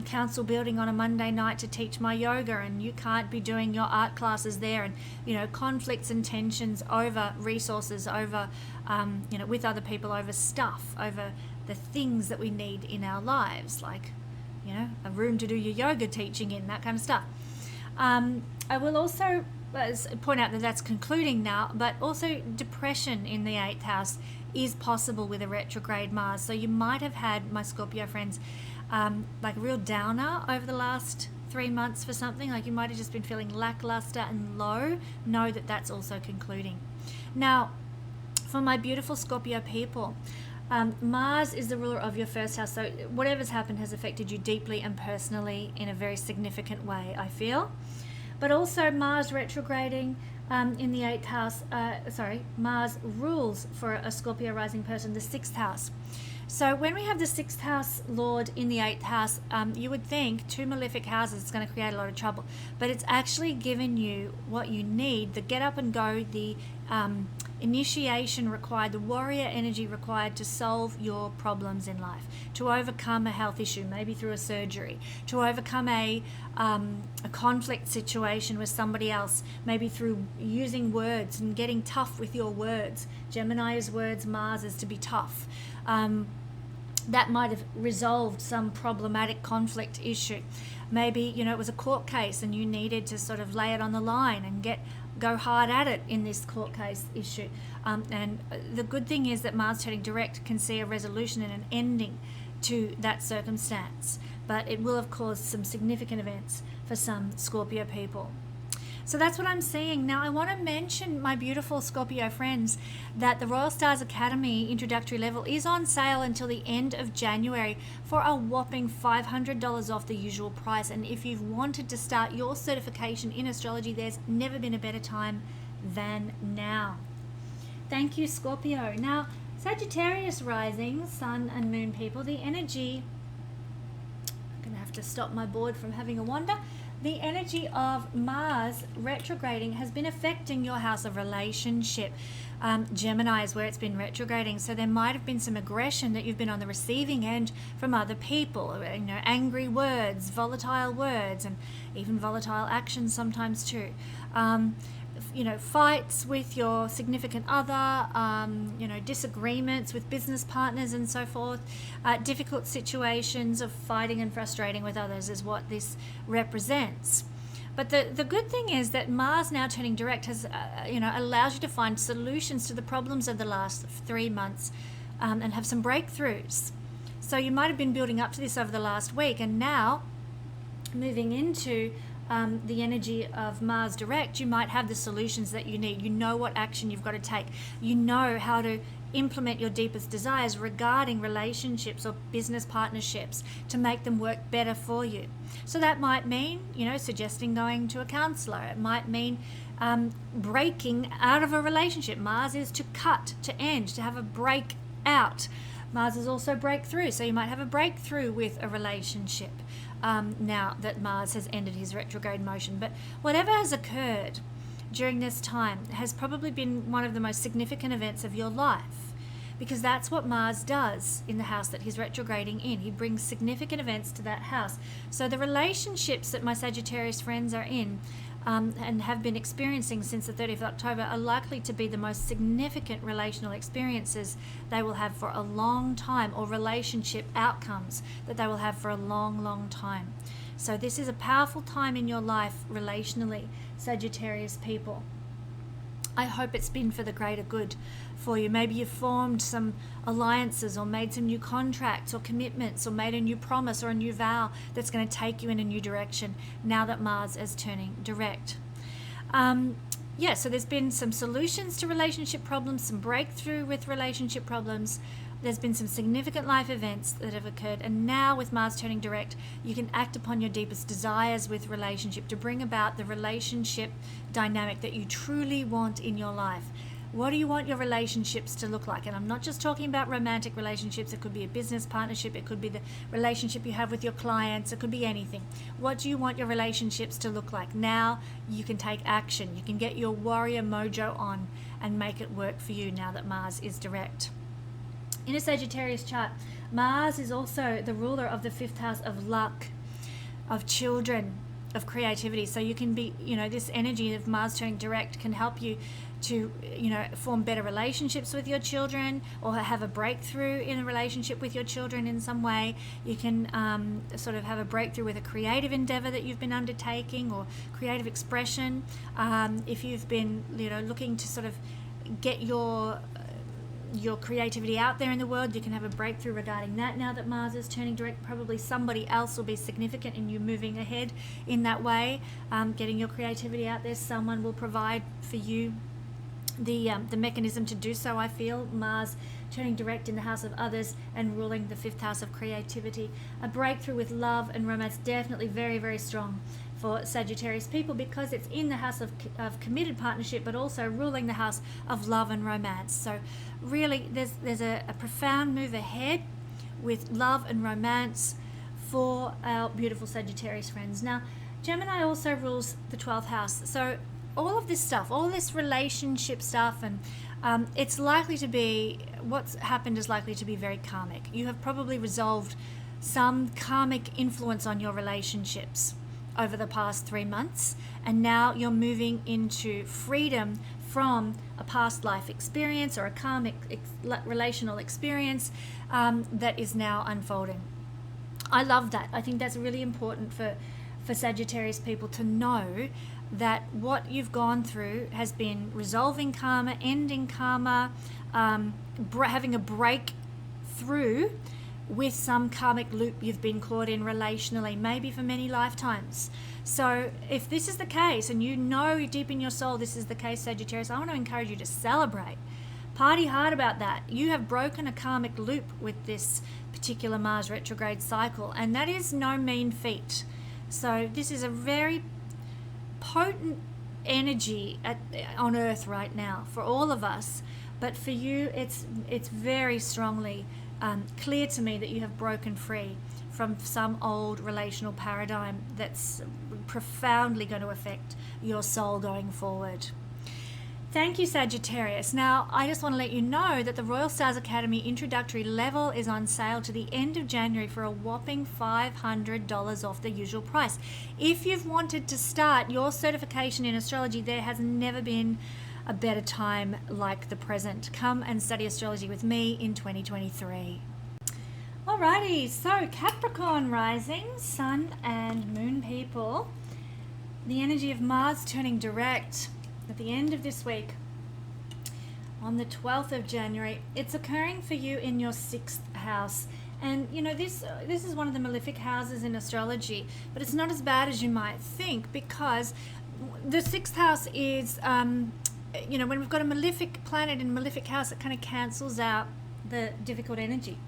council building on a Monday night to teach my yoga, and you can't be doing your art classes there, and you know, conflicts and tensions over resources, over you know, with other people, over stuff, over the things that we need in our lives, like, you know, a room to do your yoga teaching in, that kind of stuff. I will also point out that that's concluding now, but also depression in the 8th house is possible with a retrograde Mars. So you might have had, my Scorpio friends, like a real downer over the last 3 months for something. Like you might have just been feeling lackluster and low. Know that that's also concluding. Now, for my beautiful Scorpio people, Mars is the ruler of your first house. So whatever's happened has affected you deeply and personally in a very significant way, I feel. But also Mars retrograding in the 8th house, Mars rules for a Scorpio rising person, the 6th house. So when we have the 6th house Lord in the 8th house, you would think 2 malefic houses is going to create a lot of trouble. But it's actually given you what you need, the get up and go, the initiation required, the warrior energy required to solve your problems in life, to overcome a health issue, maybe through a surgery, to overcome a conflict situation with somebody else, maybe through using words and getting tough with your words. Gemini is words, Mars is to be tough. That might have resolved some problematic conflict issue. Maybe, you know, it was a court case and you needed to sort of lay it on the line and go hard at it in this court case issue. And the good thing is that Mars turning direct can see a resolution and an ending to that circumstance. But it will have caused some significant events for some Scorpio people. So that's what I'm seeing. Now I want to mention, my beautiful Scorpio friends, that the Royal Stars Academy introductory level is on sale until the end of January for a whopping $500 off the usual price. And if you've wanted to start your certification in astrology, there's never been a better time than now. Thank you, Scorpio. Now, Sagittarius Rising, Sun and Moon people, the energy, I'm going to have to stop my board from having a wander. The energy of Mars retrograding has been affecting your house of relationship. Gemini is where it's been retrograding, so there might have been some aggression that you've been on the receiving end from other people. You know, angry words, and even volatile actions sometimes too. fights with your significant other, disagreements with business partners and so forth, difficult situations of fighting and frustrating with others is what this represents. But the good thing is that Mars now turning direct has, allows you to find solutions to the problems of the last 3 months and have some breakthroughs. So you might have been building up to this over the last week, and now moving into the energy of Mars direct, you might have the solutions that you need. You know what action you've got to take. You know how to implement your deepest desires regarding relationships or business partnerships to make them work better for you. So that might mean, suggesting going to a counselor. It might mean breaking out of a relationship. Mars is to cut, to end, to have a break out. Mars is also breakthrough. So you might have a breakthrough with a relationship now that Mars has ended his retrograde motion. But whatever has occurred during this time has probably been one of the most significant events of your life, because that's what Mars does in the house that he's retrograding in. He brings significant events to that house. So the relationships that my Sagittarius friends are in and have been experiencing since the 30th of October are likely to be the most significant relational experiences they will have for a long time, or relationship outcomes that they will have for a long, long time. So this is a powerful time in your life relationally, Sagittarius people. I hope it's been for the greater good for you. Maybe you've formed some alliances or made some new contracts or commitments or made a new promise or a new vow that's going to take you in a new direction now that Mars is turning direct. So there's been some solutions to relationship problems, some breakthrough with relationship problems. There's been some significant life events that have occurred, and now with Mars turning direct, you can act upon your deepest desires with relationship to bring about the relationship dynamic that you truly want in your life. What do you want your relationships to look like? And I'm not just talking about romantic relationships. It could be a business partnership. It could be the relationship you have with your clients. It could be anything. What do you want your relationships to look like? Now you can take action. You can get your warrior mojo on and make it work for you now that Mars is direct. In a Sagittarius chart, Mars is also the ruler of the 5th house of luck, of children, of creativity. So you can be, this energy of Mars turning direct can help you to, form better relationships with your children, or have a breakthrough in a relationship with your children in some way. You can sort of have a breakthrough with a creative endeavor that you've been undertaking, or creative expression. If you've been, looking to sort of get your creativity out there in the world, you can have a breakthrough regarding that now that Mars is turning direct. Probably somebody else will be significant in you moving ahead in that way, getting your creativity out there. Someone will provide for you the mechanism to do so. I feel Mars turning direct in the house of others and ruling the 5th house of creativity. A breakthrough with love and romance, definitely very, very strong for Sagittarius people, because it's in the house of committed partnership, but also ruling the house of love and romance. So really there's a profound move ahead with love and romance for our beautiful Sagittarius friends. Now, Gemini also rules the 12th house. So all of this stuff, all this relationship stuff, and it's likely to be, what's happened is likely to be very karmic. You have probably resolved some karmic influence on your relationships over the past 3 months, and now you're moving into freedom from a past life experience or a karmic relational experience that is now unfolding. I love that. I think that's really important for Sagittarius people to know that what you've gone through has been resolving karma, ending karma, having a breakthrough with some karmic loop you've been caught in relationally, maybe for many lifetimes. So if this is the case, and you know deep in your soul this is the case, Sagittarius, I want to encourage you to celebrate. Party hard about that. You have broken a karmic loop with this particular Mars retrograde cycle, and that is no mean feat. So this is a very potent energy on Earth right now for all of us, but for you it's very strongly clear to me that you have broken free from some old relational paradigm that's profoundly going to affect your soul going forward. Thank you, Sagittarius. Now, I just want to let you know that the Royal Stars Academy introductory level is on sale to the end of January for a whopping $500 off the usual price. If you've wanted to start your certification in astrology, there has never been a better time like the present. Come and study astrology with me in 2023. Alrighty, so Capricorn Rising, Sun and Moon people. The energy of Mars turning direct at the end of this week on the 12th of January. It's occurring for you in your 6th house, and you know this is one of the malefic houses in astrology, but it's not as bad as you might think, because the 6th house is you know, when we've got a malefic planet in a malefic house, it kind of cancels out the difficult energy.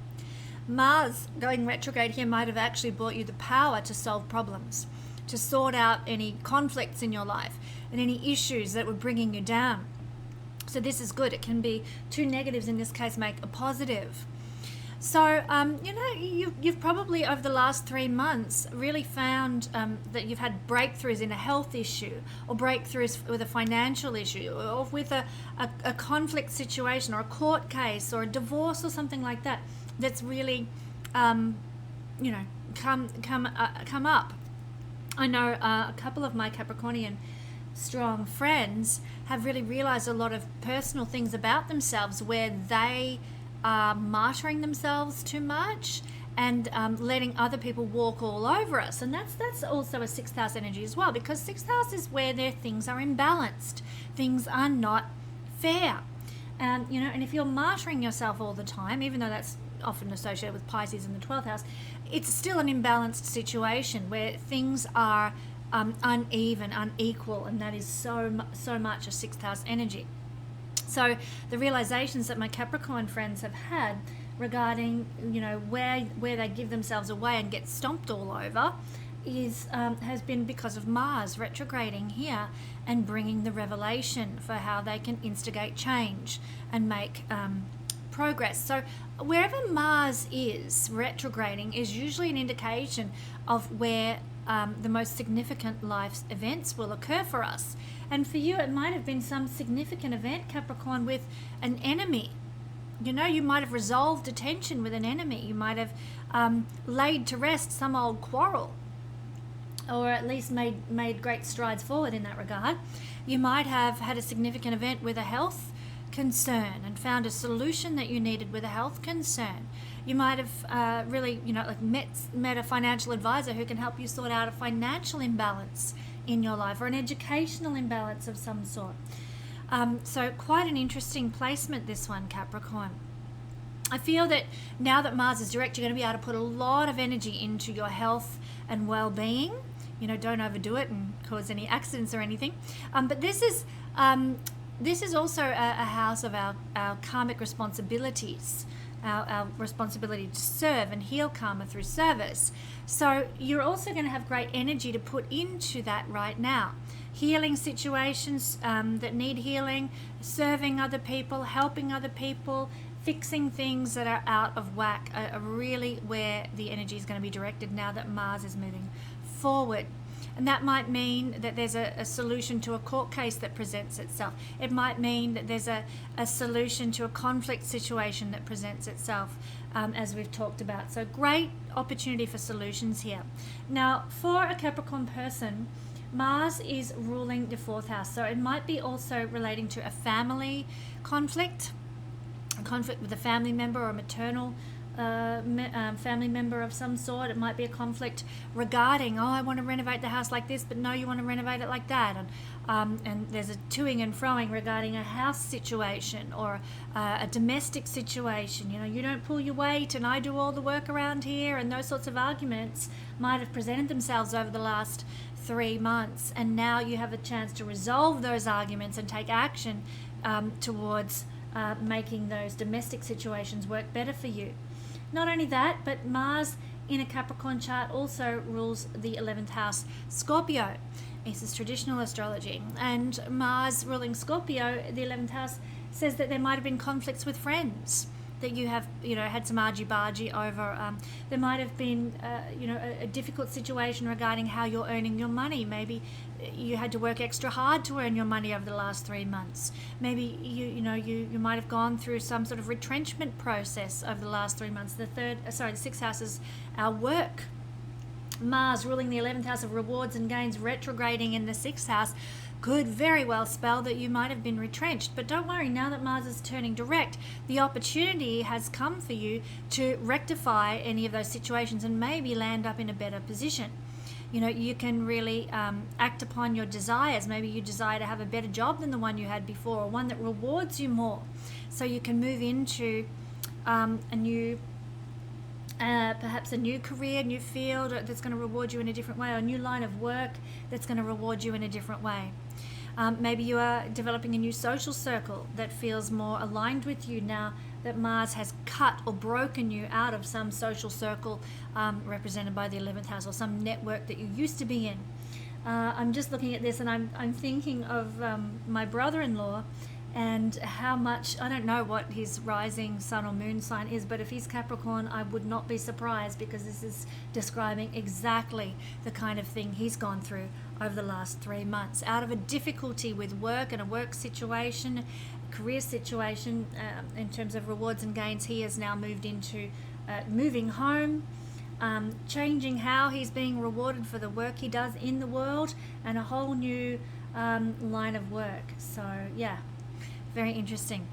Mars going retrograde here might have actually brought you the power to solve problems, to sort out any conflicts in your life and any issues that were bringing you down. So this is good. It can be two negatives in this case make a positive. So, you know, you've probably over the last 3 months really found that you've had breakthroughs in a health issue, or breakthroughs with a financial issue, or with a conflict situation, or a court case, or a divorce, or something like that, that's really, you know, come up. I know a couple of my Capricornian strong friends have really realized a lot of personal things about themselves where they are martyring themselves too much and letting other people walk all over us. And that's also a 6th house energy as well, because 6th house is where their things are imbalanced. Things are not fair. You know, and if you're martyring yourself all the time, even though that's often associated with Pisces in the 12th house, it's still an imbalanced situation where things are uneven, unequal, and that is so much a 6th house energy. So the realizations that my Capricorn friends have had regarding, you know, where they give themselves away and get stomped all over is has been because of Mars retrograding here and bringing the revelation for how they can instigate change and make progress. So wherever Mars is retrograding is usually an indication of where the most significant life events will occur for us. And for you, it might have been some significant event, Capricorn, with an enemy. You know, you might have resolved a tension with an enemy. You might have laid to rest some old quarrel, or at least made great strides forward in that regard. You might have had a significant event with a health concern and found a solution that you needed with a health concern. You might have really, you know, like met a financial advisor who can help you sort out a financial imbalance in your life, or an educational imbalance of some sort. So quite an interesting placement, this one, Capricorn. I feel that now that Mars is direct, you're going to be able to put a lot of energy into your health and well-being. You know, don't overdo it and cause any accidents or anything. But this is also a house of our karmic responsibilities, our responsibility to serve and heal karma through service. So you're also going to have great energy to put into that right now. Healing situations that need healing, serving other people, helping other people, fixing things that are out of whack are really where the energy is going to be directed now that Mars is moving forward. And that might mean that there's a solution to a court case that presents itself. It might mean that there's a solution to a conflict situation that presents itself, as we've talked about. So great opportunity for solutions here. Now, for a Capricorn person, Mars is ruling the 4th house. So it might be also relating to a family conflict, a conflict with a family member or a maternal family member of some sort. It might be a conflict regarding, oh, I want to renovate the house like this, but no, you want to renovate it like that. And there's a toing and froing regarding a house situation or a domestic situation. You know, you don't pull your weight and I do all the work around here, and those sorts of arguments might have presented themselves over the last 3 months. And now you have a chance to resolve those arguments and take action towards making those domestic situations work better for you. Not only that, but Mars in a Capricorn chart also rules the 11th house, Scorpio. This is traditional astrology. And Mars ruling Scorpio, the 11th house, says that there might have been conflicts with friends. that you have, had some argy-bargy over. There might have been, a difficult situation regarding how you're earning your money. Maybe you had to work extra hard to earn your money over the last 3 months. Maybe you might have gone through some sort of retrenchment process over the last 3 months. The sixth house is our work. Mars ruling the 11th house of rewards and gains, retrograding in the 6th house, could very well spell that you might have been retrenched. But don't worry, now that Mars is turning direct, the opportunity has come for you to rectify any of those situations and maybe land up in a better position. You can really act upon your desires. Maybe you desire to have a better job than the one you had before, or one that rewards you more. So you can move into perhaps a new career, new field that's going to reward you in a different way, or a new line of work that's going to reward you in a different way. Maybe you are developing a new social circle that feels more aligned with you now that Mars has cut or broken you out of some social circle represented by the 11th house, or some network that you used to be in. I'm just looking at this and I'm thinking of my brother-in-law, and how much, I don't know what his rising sun or moon sign is, but if he's Capricorn, I would not be surprised, because this is describing exactly the kind of thing he's gone through over the last 3 months. Out of a difficulty with work and a work situation, career situation, in terms of rewards and gains, he has now moved into moving home, changing how he's being rewarded for the work he does in the world, and a whole new line of work. So yeah, very interesting.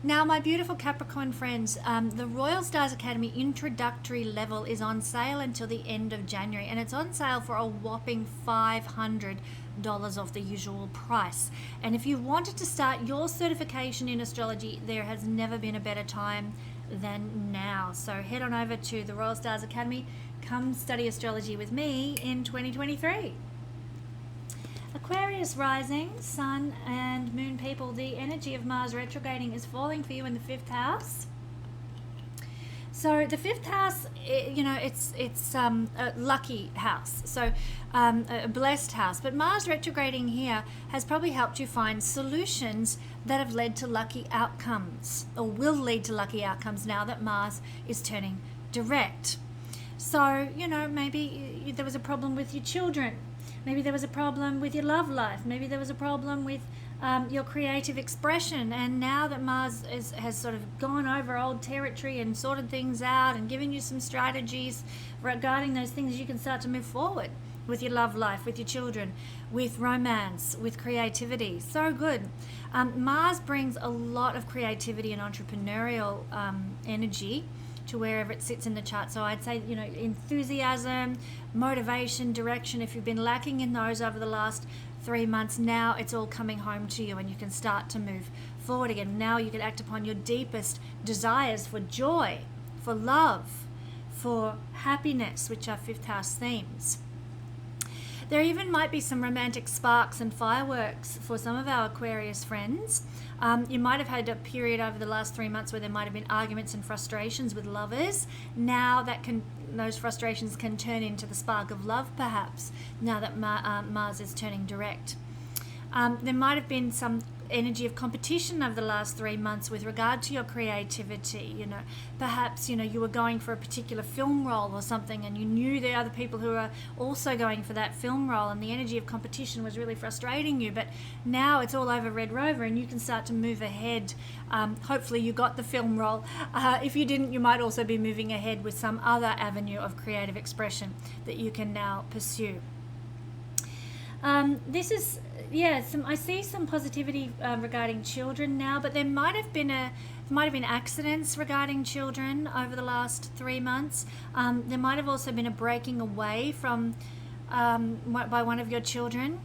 Now, my beautiful Capricorn friends, the Royal Stars Academy introductory level is on sale until the end of January, and it's on sale for a whopping $500 off the usual price. And if you wanted to start your certification in astrology, there has never been a better time than now. So head on over to the Royal Stars Academy. Come study astrology with me in 2023. Aquarius Rising, Sun and Moon people, the energy of Mars retrograding is falling for you in the 5th house. So the 5th house, it's a lucky house, so a blessed house. But Mars retrograding here has probably helped you find solutions that have led to lucky outcomes, or will lead to lucky outcomes now that Mars is turning direct. So, maybe there was a problem with your children. Maybe there was a problem with your love life. Maybe there was a problem with your creative expression. And now that Mars has sort of gone over old territory and sorted things out and given you some strategies regarding those things, you can start to move forward with your love life, with your children, with romance, with creativity. So good. Mars brings a lot of creativity and entrepreneurial energy to wherever it sits in the chart. So I'd say, enthusiasm, motivation, direction. If you've been lacking in those over the last 3 months, now it's all coming home to you and you can start to move forward again. Now you can act upon your deepest desires for joy, for love, for happiness, which are 5th house themes. There even might be some romantic sparks and fireworks for some of our Aquarius friends. You might have had a period over the last 3 months where there might have been arguments and frustrations with lovers. Now those frustrations can turn into the spark of love, perhaps, now that Mars is turning direct. There might have been some energy of competition over the last 3 months with regard to your creativity. Perhaps you were going for a particular film role or something, and you knew there are other people who are also going for that film role, and the energy of competition was really frustrating you. But now it's all over Red Rover and you can start to move ahead. Hopefully you got the film role. If you didn't, you might also be moving ahead with some other avenue of creative expression that you can now pursue. I see some positivity regarding children now, but there might have been accidents regarding children over the last 3 months. There might have also been a breaking away from by one of your children.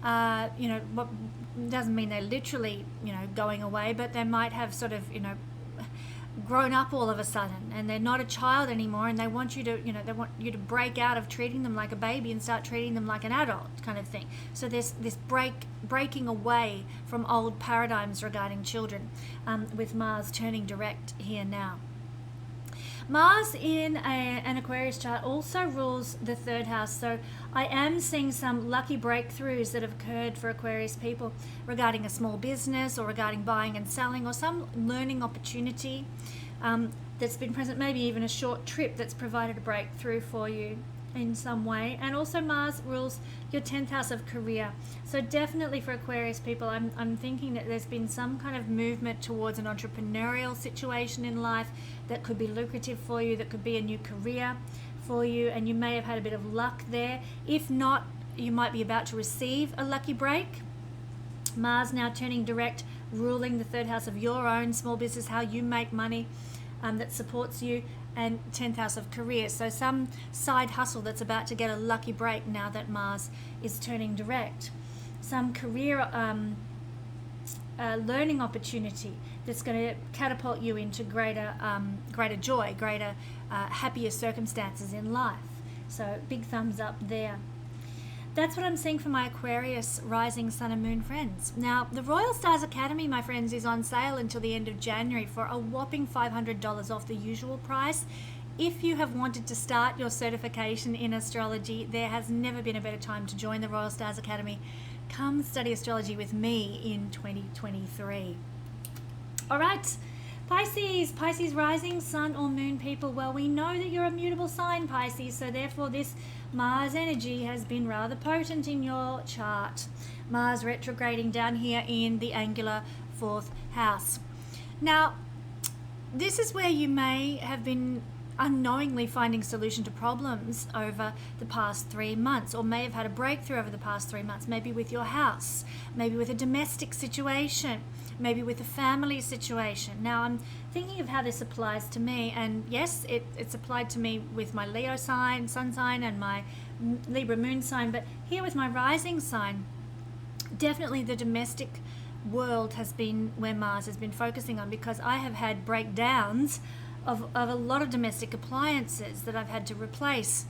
Doesn't mean they're literally going away, but they might have sort of grown up all of a sudden, and they're not a child anymore, and they want you to break out of treating them like a baby and start treating them like an adult, kind of thing. So there's this breaking away from old paradigms regarding children, with Mars turning direct here now. Mars in an Aquarius chart also rules the 3rd house, so I am seeing some lucky breakthroughs that have occurred for Aquarius people regarding a small business, or regarding buying and selling, or some learning opportunity. that's been present, maybe even a short trip that's provided a breakthrough for you in some way. And also Mars rules your 10th house of career. So definitely for Aquarius people, I'm thinking that there's been some kind of movement towards an entrepreneurial situation in life that could be lucrative for you, that could be a new career for you, and you may have had a bit of luck there. If not, you might be about to receive a lucky break. Mars now turning direct, ruling the 3rd house of your own small business, how you make money, that supports you, and 10th house of career. So some side hustle that's about to get a lucky break now that Mars is turning direct. Some career learning opportunity that's going to catapult you into greater joy, greater happier circumstances in life. So big thumbs up there. That's what I'm seeing for my Aquarius rising sun and moon friends. Now, the Royal Stars Academy, my friends, is on sale until the end of January for a whopping $500 off the usual price. If you have wanted to start your certification in astrology, there has never been a better time to join the Royal Stars Academy. Come study astrology with me in 2023. All right. Pisces rising, sun or moon people. Well, we know that you're a mutable sign, Pisces, so therefore this Mars energy has been rather potent in your chart. Mars retrograding down here in the angular 4th house. Now, this is where you may have been unknowingly finding solution to problems over the past 3 months, or may have had a breakthrough over the past 3 months, maybe with your house, maybe with a domestic situation, maybe with a family situation. Now I'm thinking of how this applies to me, and yes, it's applied to me with my Leo sign, sun sign, and my Libra moon sign, but here with my rising sign, definitely the domestic world has been where Mars has been focusing on, because I have had breakdowns of a lot of domestic appliances that I've had to replace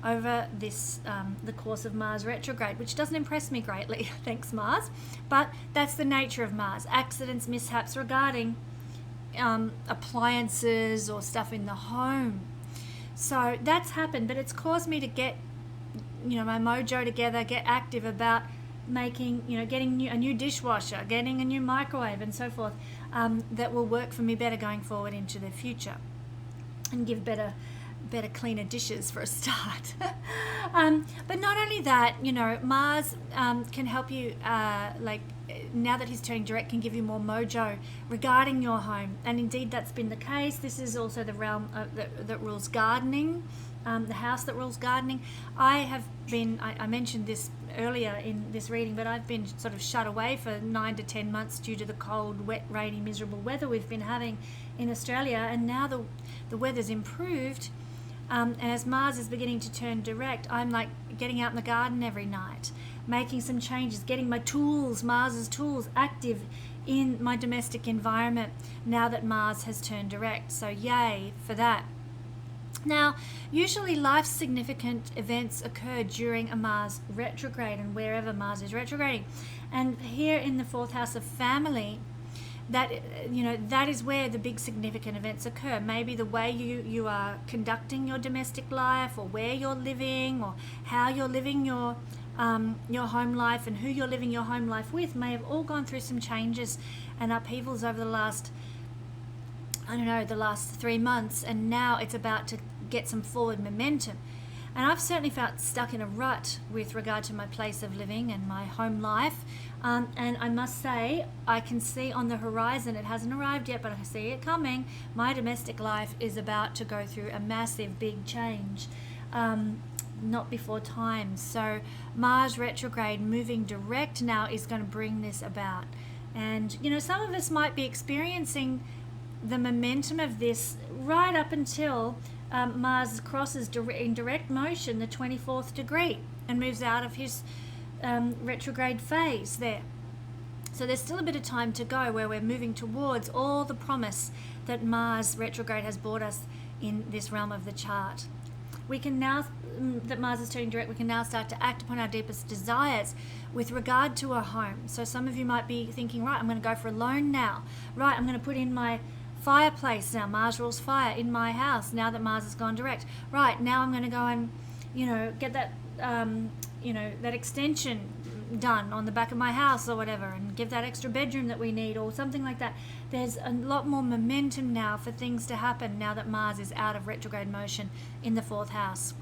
over this the course of Mars retrograde, which doesn't impress me greatly, thanks Mars, but that's the nature of Mars. Accidents, mishaps regarding appliances or stuff in the home. So that's happened, but it's caused me to get my mojo together, get active about making, getting a new dishwasher, getting a new microwave and so forth, that will work for me better going forward into the future and give better cleaner dishes for a start. But not only that, Mars can help you, now that he's turning direct, can give you more mojo regarding your home. And indeed that's been the case. This is also the realm that rules gardening, the house that rules gardening. I mentioned this earlier in this reading, but I've been sort of shut away for 9 to 10 months due to the cold, wet, rainy, miserable weather we've been having in Australia, and now the weather's improved, and as Mars is beginning to turn direct, I'm like getting out in the garden every night, making some changes, getting my tools, Mars's tools, active in my domestic environment now that Mars has turned direct. So yay for that. Now, usually life's significant events occur during a Mars retrograde and wherever Mars is retrograding. And here in the 4th house of family, that is where the big significant events occur. Maybe the way you are conducting your domestic life, or where you're living, or how you're living your home life, and who you're living your home life with may have all gone through some changes and upheavals over the last 3 months, and now it's about to get some forward momentum. And I've certainly felt stuck in a rut with regard to my place of living and my home life. And I must say, I can see on the horizon, it hasn't arrived yet, but I see it coming. My domestic life is about to go through a massive, big change, not before time. So Mars retrograde moving direct now is going to bring this about. And, some of us might be experiencing the momentum of this right up until Mars crosses in direct motion the 24th degree and moves out of his retrograde phase there. So there's still a bit of time to go where we're moving towards all the promise that Mars retrograde has brought us in this realm of the chart. We can now, that Mars is turning direct, we can now start to act upon our deepest desires with regard to a home. So some of you might be thinking, right, I'm going to go for a loan now. Right, I'm going to put in my fireplace now. Mars rules fire in my house now that Mars has gone direct. Right, now I'm going to go and, get that, that extension done on the back of my house or whatever, and give that extra bedroom that we need or something like that. There's a lot more momentum now for things to happen now that Mars is out of retrograde motion in the 4th house.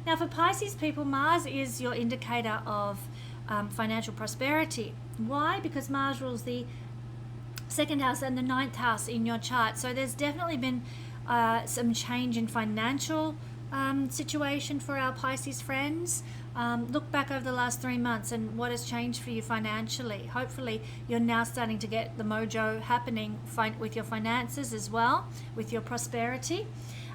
Now for Pisces people, Mars is your indicator of financial prosperity. Why? Because Mars rules the 2nd house and the 9th house in your chart. So there's definitely been some change in financial situation for our Pisces friends. Look back over the last 3 months and what has changed for you financially. Hopefully you're now starting to get the mojo happening with your finances as well, with your prosperity,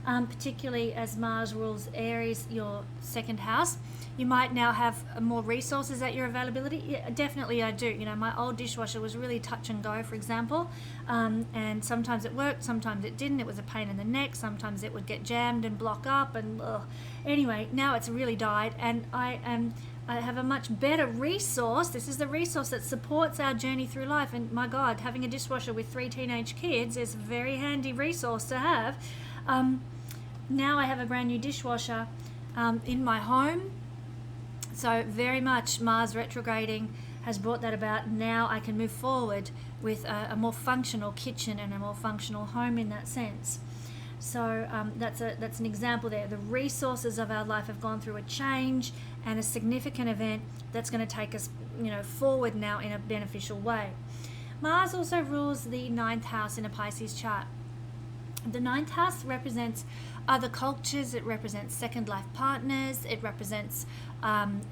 particularly as Mars rules Aries, your 2nd house. You might now have more resources at your availability. Yeah, definitely I do. You know, my old dishwasher was really touch and go, for example, and sometimes it worked, sometimes it didn't. It was a pain in the neck. Sometimes it would get jammed and block up, and anyway, now it's really died, and I have a much better resource. This is the resource that supports our journey through life, and my God, having a dishwasher with 3 teenage kids is a very handy resource to have. Now I have a brand new dishwasher in my home. So very much Mars retrograding has brought that about. Now I can move forward with a more functional kitchen and a more functional home in that sense. So that's an example there. The resources of our life have gone through a change and a significant event that's going to take us, forward now in a beneficial way. Mars also rules the 9th house in a Pisces chart. The 9th house represents other cultures, it represents second life partners, it represents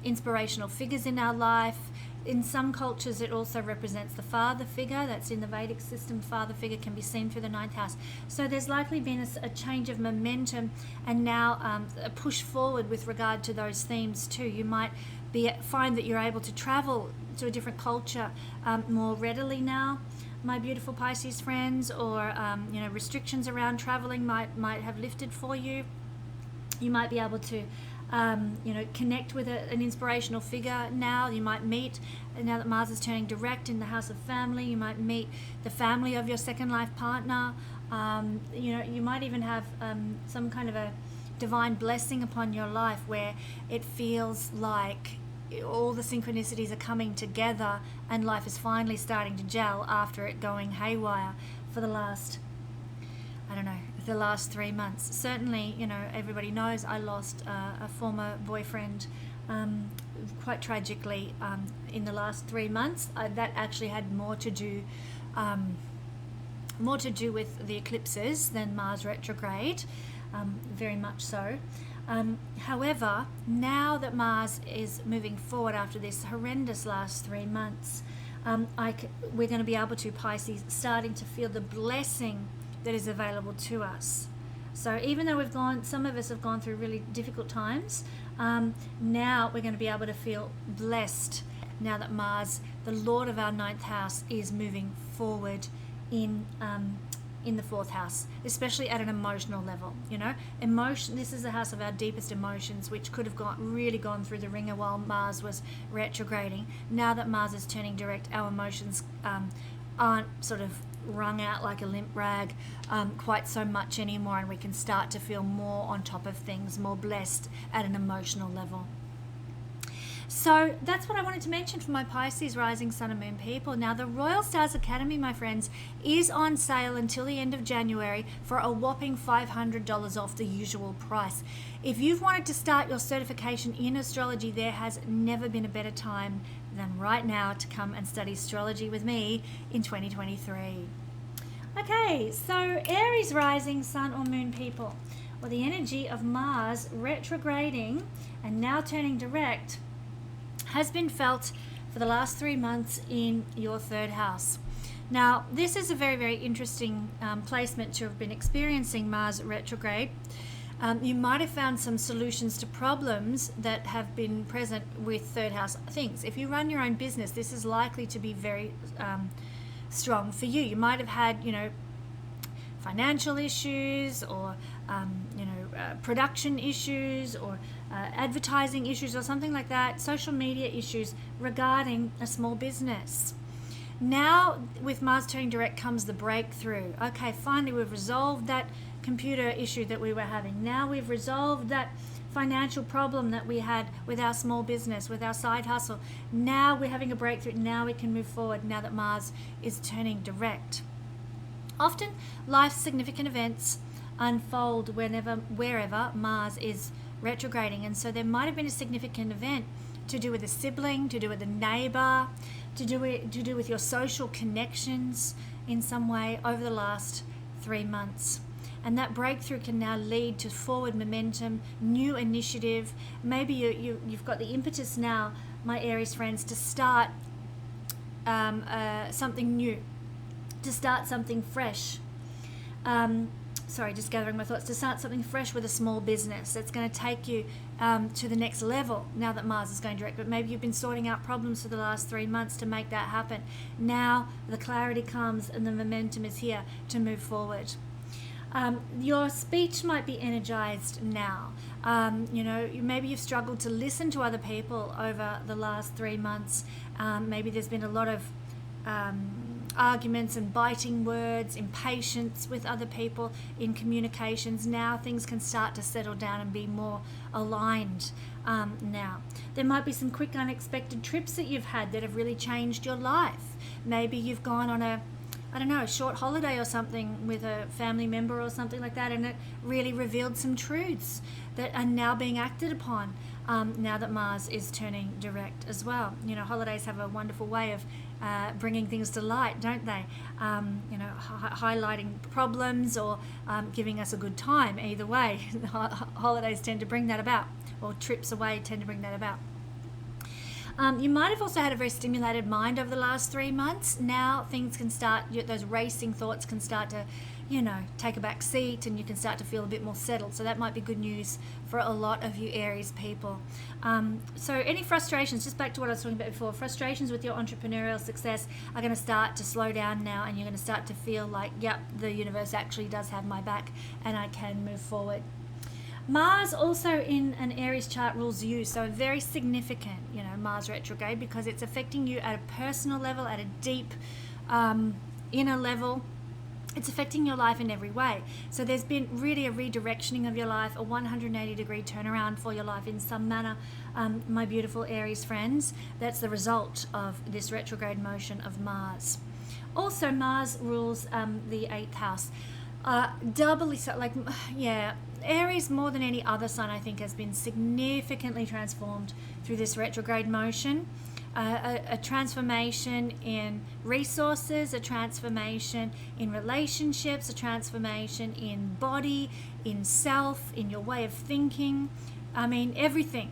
inspirational figures in our life. In some cultures, it also represents the father figure. That's in the Vedic system. Father figure can be seen through the 9th house. So there's likely been a change of momentum and now a push forward with regard to those themes too. You might find that you're able to travel to a different culture more readily now, my beautiful Pisces friends, or restrictions around traveling might have lifted for you. You might be able to connect with an inspirational figure now. You might meet, now that Mars is turning direct in the house of family, you might meet the family of your second life partner. You might even have some kind of a divine blessing upon your life where it feels like all the synchronicities are coming together and life is finally starting to gel after it going haywire for the last 3 months. Certainly, everybody knows I lost a former boyfriend quite tragically in the last 3 months. That actually had more to do with the eclipses than Mars retrograde, very much so. However, now that Mars is moving forward after this horrendous last 3 months, we're going to be able to, Pisces, starting to feel the blessing that is available to us. So even though some of us have gone through really difficult times, now we're going to be able to feel blessed now that Mars, the Lord of our 9th house, is moving forward in the 4th house, especially at an emotional level. Emotion. This is the house of our deepest emotions, which could have really gone through the ringer while Mars was retrograding. Now that Mars is turning direct, our emotions aren't sort of wrung out like a limp rag quite so much anymore, and we can start to feel more on top of things, more blessed at an emotional level. So that's what I wanted to mention for my Pisces rising, sun and moon people. Now the Royal Stars Academy, my friends, is on sale until the end of January for a whopping $500 off the usual price. If you've wanted to start your certification in astrology, there has never been a better time than right now to come and study astrology with me in 2023. Okay, so Aries rising, sun or moon people. Well, the energy of Mars retrograding and now turning direct has been felt for the last 3 months in your 3rd house. Now, this is a very, very interesting placement to have been experiencing Mars retrograde. You might have found some solutions to problems that have been present with 3rd house things. If you run your own business, this is likely to be very strong for you. You might have had, financial issues or, production issues or advertising issues or something like that, social media issues regarding a small business. Now, with Mars turning direct comes the breakthrough. Okay, finally we've resolved that computer issue that we were having. Now we've resolved that financial problem that we had with our small business, with our side hustle. Now we're having a breakthrough. Now we can move forward now that Mars is turning direct. Often life's significant events unfold wherever Mars is retrograding, and so there might have been a significant event to do with a sibling, to do with a neighbor, to do with your social connections in some way over the last 3 months. And that breakthrough can now lead to forward momentum, new initiative. Maybe you've got the impetus now, my Aries friends, to start something new, to start something fresh. Just gathering my thoughts. To start something fresh with a small business that's going to take you to the next level now that Mars is going direct. But maybe you've been sorting out problems for the last 3 months to make that happen. Now the clarity comes and the momentum is here to move forward. Your speech might be energized now. Maybe you've struggled to listen to other people over the last 3 months. Maybe there's been a lot of arguments and biting words, impatience with other people in communications. Now things can start to settle down and be more aligned now. There might be some quick unexpected trips that you've had that have really changed your life. Maybe you've gone on a short holiday or something with a family member or something like that, and it really revealed some truths that are now being acted upon now that Mars is turning direct as well. Holidays have a wonderful way of bringing things to light, don't they? Highlighting problems or giving us a good time. Either way, holidays tend to bring that about, or trips away tend to bring that about. You might have also had a very stimulated mind over the last 3 months. Now things can start, those racing thoughts can start to, take a back seat, and you can start to feel a bit more settled. So that might be good news for a lot of you Aries people. So any frustrations, just back to what I was talking about before, frustrations with your entrepreneurial success are going to start to slow down now, and you're going to start to feel like, yep, the universe actually does have my back and I can move forward. Mars also in an Aries chart rules you, so very significant, Mars retrograde, because it's affecting you at a personal level, at a deep inner level. It's affecting your life in every way. So there's been really a redirectioning of your life, a 180-degree turnaround for your life in some manner, my beautiful Aries friends. That's the result of this retrograde motion of Mars. Also, Mars rules the 8th house. Doubly so, Aries, more than any other sign, I think, has been significantly transformed through this retrograde motion. A transformation in resources, a transformation in relationships, a transformation in body, in self, in your way of thinking. I mean, everything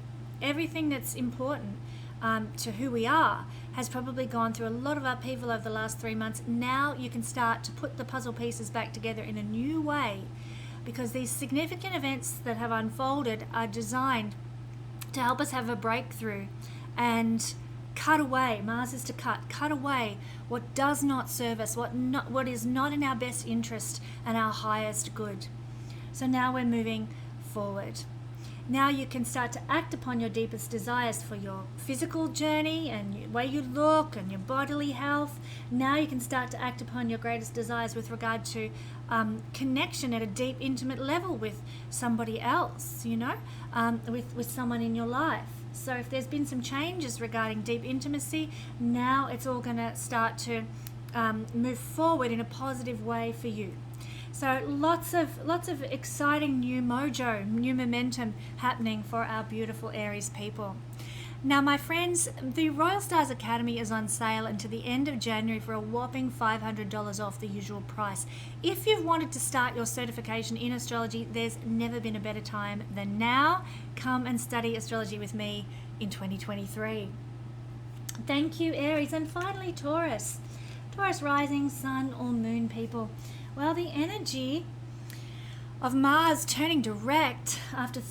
that's important to who we are has probably gone through a lot of upheaval over the last 3 months. Now you can start to put the puzzle pieces back together in a new way, because these significant events that have unfolded are designed to help us have a breakthrough and cut away. Mars is to cut away what does not serve us, what is not in our best interest and our highest good. So now we're moving forward. Now you can start to act upon your deepest desires for your physical journey and the way you look and your bodily health. Now you can start to act upon your greatest desires with regard to connection at a deep, intimate level with somebody else, with someone in your life. So if there's been some changes regarding deep intimacy, now it's all going to start to move forward in a positive way for you. So lots of exciting new mojo, new momentum happening for our beautiful Aries people. Now, my friends, the Royal Stars Academy is on sale until the end of January for a whopping $500 off the usual price. If you've wanted to start your certification in astrology, there's never been a better time than now. Come and study astrology with me in 2023. Thank you, Aries. And finally, Taurus. Taurus rising, sun or moon people. Well, the energy of Mars turning direct after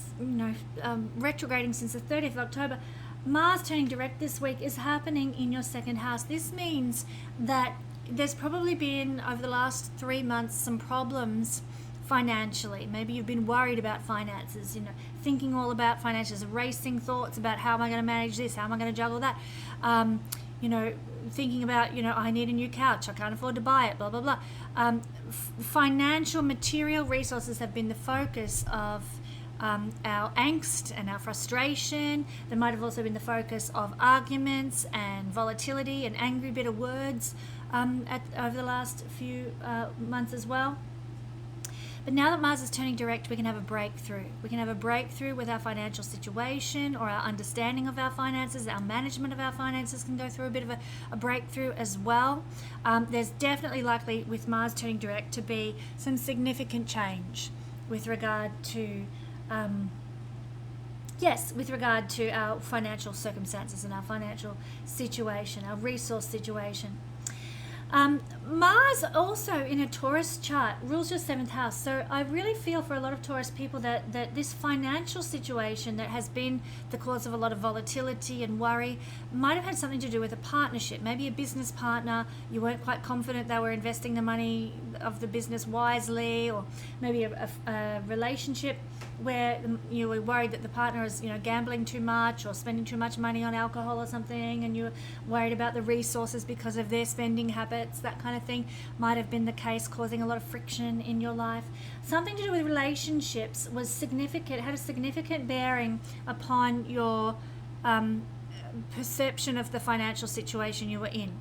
retrograding since the 30th of October, Mars turning direct this week is happening in your second house. This means that there's probably been, over the last 3 months, some problems financially. Maybe you've been worried about finances, thinking all about finances, racing thoughts about how am I going to manage this, how am I going to juggle that, thinking about, I need a new couch, I can't afford to buy it, blah, blah, blah. Financial, material resources have been the focus of our angst and our frustration. There might have also been the focus of arguments and volatility and angry, bitter words over the last few months as well. But now that Mars is turning direct, we can have a breakthrough. We can have a breakthrough with our financial situation or our understanding of our finances. Our management of our finances can go through a bit of a breakthrough as well. There's definitely likely, with Mars turning direct, to be some significant change with regard to our financial circumstances and our financial situation, our resource situation. Mars also in a Taurus chart rules your 7th house. So I really feel for a lot of Taurus people that this financial situation that has been the cause of a lot of volatility and worry might have had something to do with a partnership, maybe a business partner. You weren't quite confident they were investing the money of the business wisely, or maybe a relationship where you were worried that the partner is, gambling too much or spending too much money on alcohol or something, and you're worried about the resources because of their spending habits. That kind of thing might have been the case, causing a lot of friction in your life. Something to do with relationships was significant, had a significant bearing upon your perception of the financial situation you were in.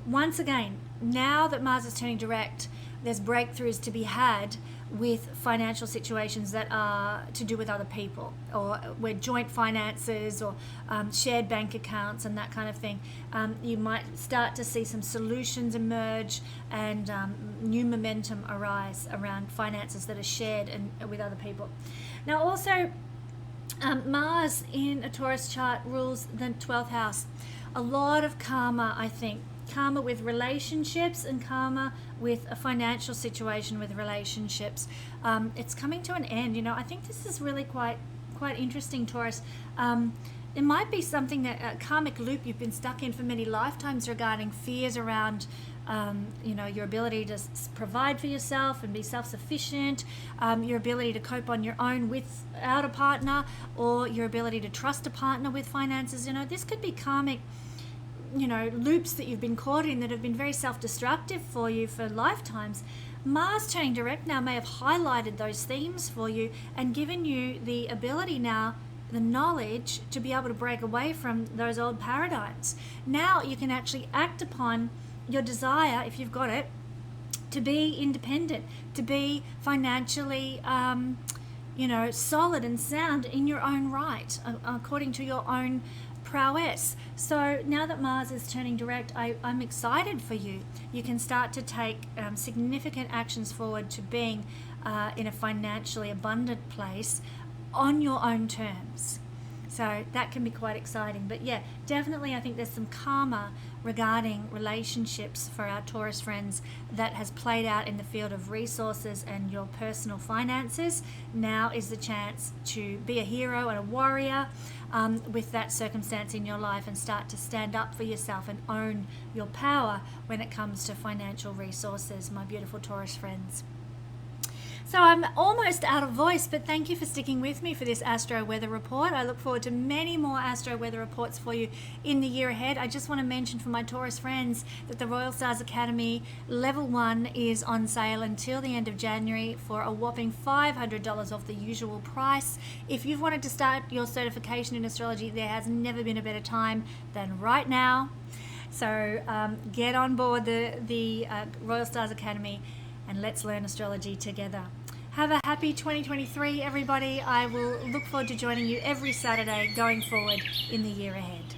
Once again, now that Mars is turning direct, there's breakthroughs to be had with financial situations that are to do with other people, or where joint finances or shared bank accounts and that kind of thing. You might start to see some solutions emerge and new momentum arise around finances that are shared and with other people. Now also, Mars in a Taurus chart rules the 12th house. A lot of karma, I think. Karma with relationships and karma with a financial situation with relationships. It's coming to an end. I think this is really quite interesting, Taurus. It might be something that a karmic loop you've been stuck in for many lifetimes regarding fears around your ability to provide for yourself and be self-sufficient, your ability to cope on your own without a partner, or your ability to trust a partner with finances. This could be karmic loops that you've been caught in that have been very self-destructive for you for lifetimes. Mars turning direct now may have highlighted those themes for you and given you the ability now, the knowledge to be able to break away from those old paradigms. Now you can actually act upon your desire, if you've got it, to be independent, to be financially solid and sound in your own right, according to your own prowess. So now that Mars is turning direct, I'm excited for you. You can start to take significant actions forward to being in a financially abundant place on your own terms. So that can be quite exciting. But yeah, definitely I think there's some karma regarding relationships for our Taurus friends that has played out in the field of resources and your personal finances. Now is the chance to be a hero and a warrior with that circumstance in your life and start to stand up for yourself and own your power when it comes to financial resources, my beautiful Taurus friends. So I'm almost out of voice, but thank you for sticking with me for this Astro Weather Report. I look forward to many more Astro Weather Reports for you in the year ahead. I just want to mention for my Taurus friends that the Royal Stars Academy Level 1 is on sale until the end of January for a whopping $500 off the usual price. If you've wanted to start your certification in astrology, there has never been a better time than right now. So get on board the Royal Stars Academy and let's learn astrology together. Have a happy 2023, everybody. I will look forward to joining you every Saturday going forward in the year ahead.